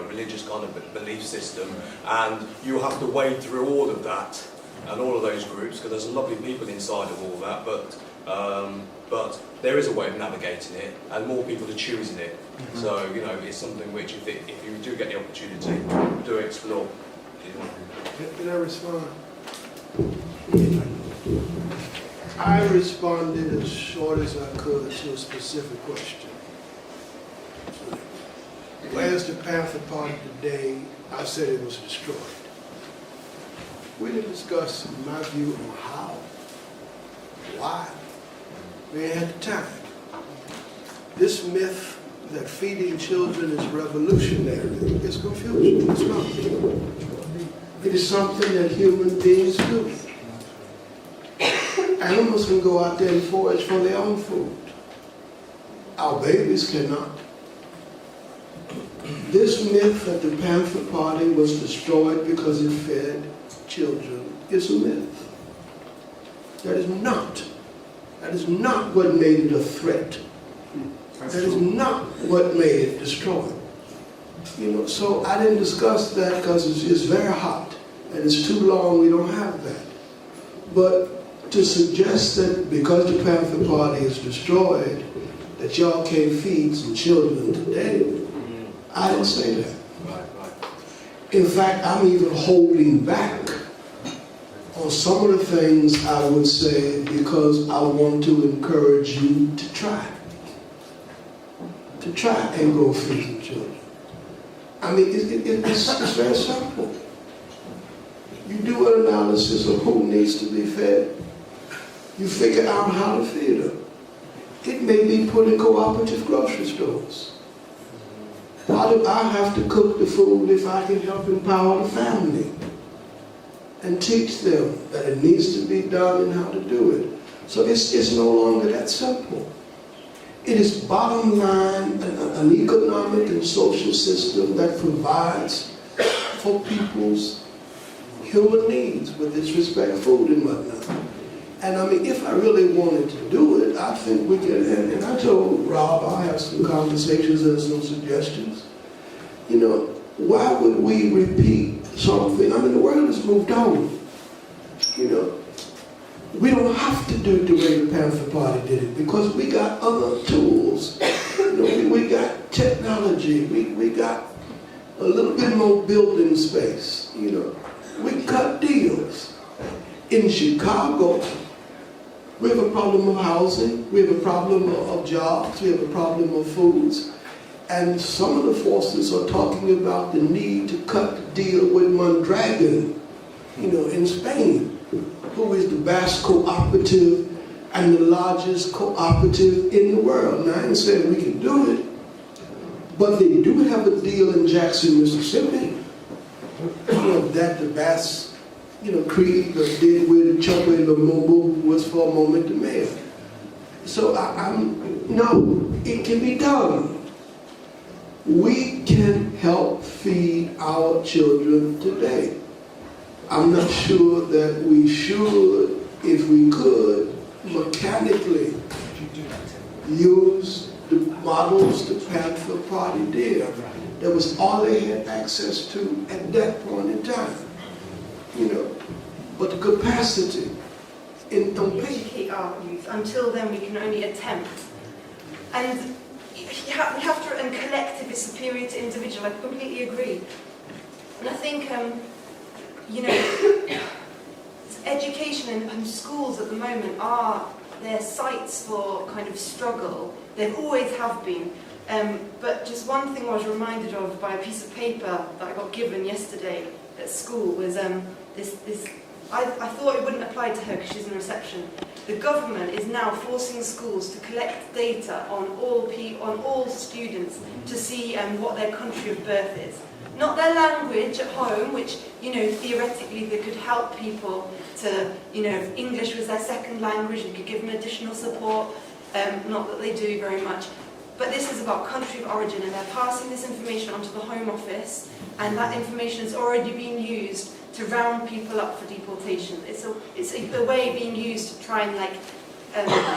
religious kind of belief system, and you have to wade through all of that and all of those groups, because there's lovely people inside of all that, but there is a way of navigating it, and more people are choosing it. So it's something which, if you do get the opportunity, do explore. Can I respond? I responded as short as I could to a specific question. Where's the Panther Party today? I said it was destroyed. We didn't discuss my view on how, why. We ain't had the time. This myth that feeding children is revolutionary is confusion. It's not. It is something that human beings do. Animals can go out there and forage for their own food. Our babies cannot. This myth that the Panther Party was destroyed because it fed children is a myth. That is not what made it a threat. That is not what made it destroyed. So I didn't discuss that because it's very hot and it's too long, we don't have that. But to suggest that because the Panther Party is destroyed, that y'all can't feed some children today, I didn't say that. In fact, I'm even holding back on some of the things I would say because I want to encourage you to try. To try and go feed some children. I mean, it's very simple. You do an analysis of who needs to be fed. You figure out how to feed them. It may be put in cooperative grocery stores. Why do I have to cook the food if I can help empower the family and teach them that it needs to be done and how to do it? So it's no longer that simple. It is bottom line an economic and social system that provides for people's human needs, with this respect, food and whatnot. And I mean, if I really wanted to do it, I think we could, and I told Rob, I'll have some conversations and some suggestions. Why would we repeat something? I mean, the world has moved on. We don't have to do it the way the Panther Party did it because we got other tools. We got technology. We got a little bit more building space. We cut deals. In Chicago, we have a problem of housing, we have a problem of jobs, we have a problem of foods, and some of the forces are talking about the need to cut the deal with Mondragon, in Spain, who is the Basque cooperative and the largest cooperative in the world. Now, I ain't saying we can do it, but they do have a deal in Jackson, Mississippi, that the Basque Creed did with Chokwe Lumumba was for a moment the mayor. So no, it can be done. We can help feed our children today. I'm not sure that we should, if we could, mechanically use the models the Panther Party did. That was all they had access to at that point in time. But the capacity in educate our youth. Until then, we can only attempt. And we have to, and collective is superior to individual. I completely agree. And I think, education and schools at the moment they're sites for kind of struggle. They always have been. But just one thing I was reminded of by a piece of paper that I got given yesterday at school was I thought it wouldn't apply to her because she's in reception. The government is now forcing schools to collect data on all students to see what their country of birth is. Not their language at home, which, theoretically they could help people to, if English was their second language, they could give them additional support, not that they do very much. but this is about country of origin, and they're passing this information onto the Home Office, and that information is already being used to round people up for deportation. It's a way being used to try and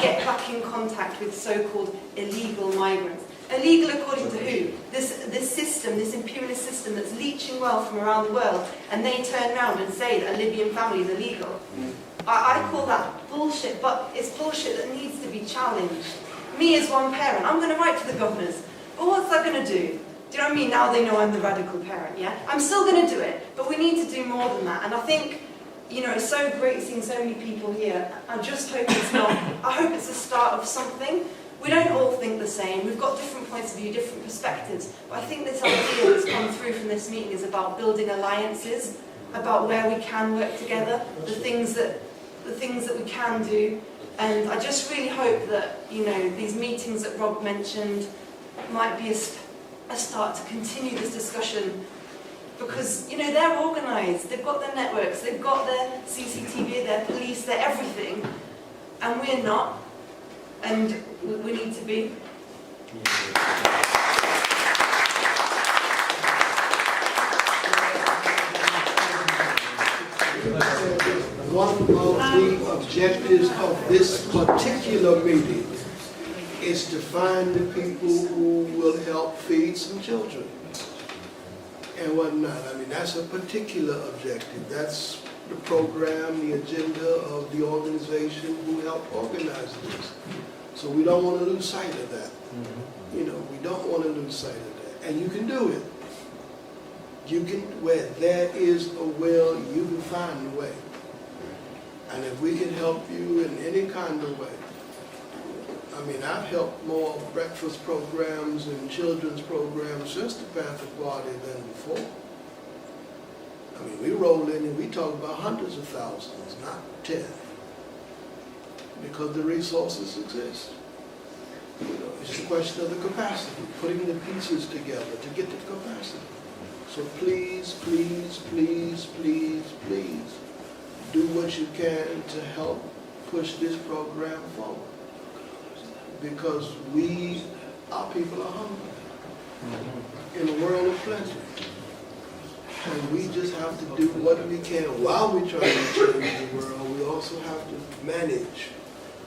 get back in contact with so-called illegal migrants. Illegal according to who? This system, this imperialist system that's leeching wealth from around the world, and they turn around and say that a Libyan family is illegal. I call that bullshit, but it's bullshit that needs to be challenged. Me as one parent, I'm going to write to the governors, but what's that going to do? Do you know what I mean? Now they know I'm the radical parent, yeah? I'm still going to do it, but we need to do more than that. And I think, you know, it's so great seeing so many people here. I just hope it's not, I hope it's the start of something. We don't all think the same. We've got different points of view, different perspectives. But I think this idea that's come through from this meeting is about building alliances, about where we can work together, the things that we can do. And I just really hope that, you know, these meetings that Rob mentioned might be a start to continue this discussion, because, you know, they're organised, they've got their networks, they've got their CCTV, their police, their everything, and we're not, and we need to be. One of the objectives of this particular meeting is to find the people who will help feed some children and whatnot. I mean, that's a particular objective. That's the program, the agenda of the organization who helped organize this. So we don't want to lose sight of that. You know, we don't want to lose sight of that. And you can do it. You can, where there is a will, you can find a way. And if we can help you in any kind of way, I mean, I've helped more breakfast programs and children's programs since the Panther Party than before. I mean, we roll in and we talk about hundreds of thousands, not 10, because the resources exist. You know, it's a question of the capacity, putting the pieces together to get the capacity. So please, please, please, please, please, do what you can to help push this program forward. Because our people are hungry in a world of plenty. And we just have to do what we can while we're trying to change the world. We also have to manage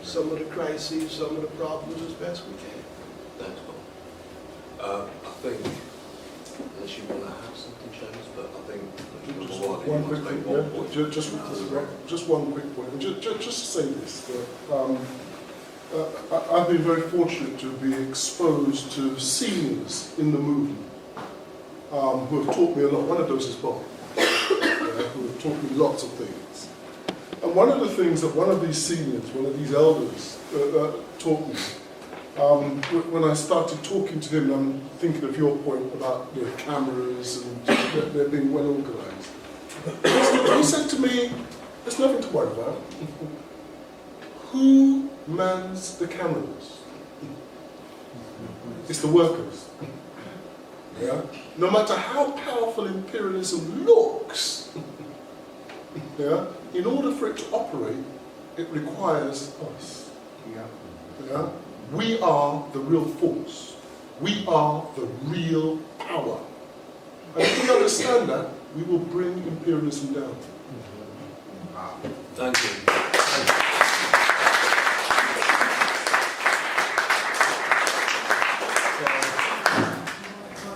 some of the crises, some of the problems as best we can. Thanks, Bob. I think, unless you want to have something, James, but I think just one quick point. Just one quick point. Just to say this. I've been very fortunate to be exposed to seniors in the movement who have taught me a lot. One of those is Bob, who have taught me lots of things. And one of the things that one of these seniors, one of these elders, taught me, when I started talking to him, I'm thinking of your point about the cameras and they're being well organised. He said to me, there's nothing to worry about. Who mans the cameras? It's the workers. Yeah? No matter how powerful imperialism looks, yeah, in order for it to operate, it requires us. Yeah? Yeah? We are the real force. We are the real power. And if we understand that, we will bring imperialism down. Thank you.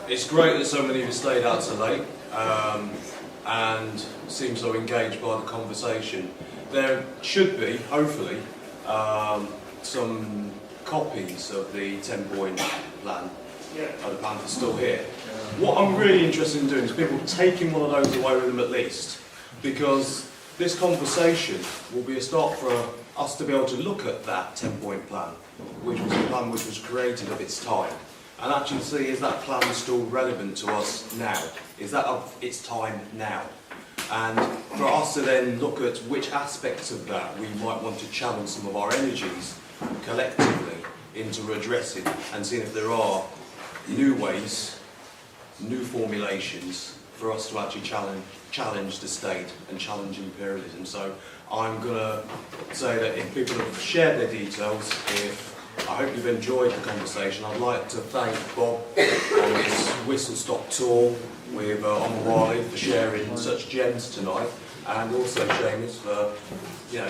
It's great that so many of you stayed out so late and seem so engaged by the conversation. There should be, hopefully, some copies of the 10-point plan. The Panther's still here. What I'm really interested in doing is people taking one of those away with them at least, because this conversation will be a start for us to be able to look at that 10-point plan, which was a plan which was created of its time, and actually see, is that plan still relevant to us now? Is that of its time now? And for us to then look at which aspects of that we might want to challenge some of our energies collectively into addressing, and seeing if there are new ways, new formulations for us to actually challenge the state and challenge imperialism. So I'm going to say that if people have shared their details, if I hope you've enjoyed the conversation. I'd like to thank Bob on his whistle-stop tour with Omawali for sharing such gems tonight, and also Seamus for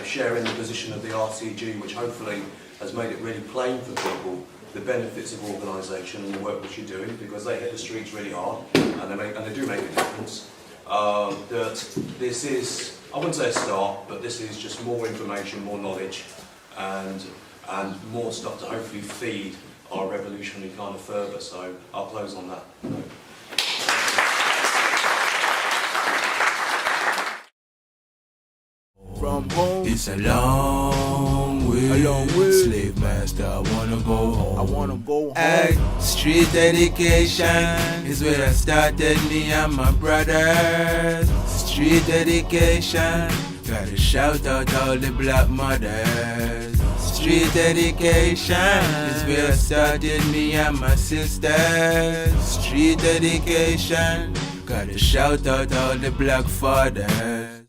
sharing the position of the RCG, which hopefully has made it really plain for people the benefits of organisation and the work which you're doing, because they hit the streets really hard and they do make a difference. That this is, I wouldn't say a start, but this is just more information, more knowledge, and more stuff to hopefully feed our revolutionary kind of further. So I'll close on that note. From home, it's a long way. Slave master, I wanna go home. Hey, street dedication is where I started, me and my brothers. Street dedication, gotta shout out all the black mothers. Street dedication is where I started, me and my sisters. Street dedication, gotta shout out all the black fathers.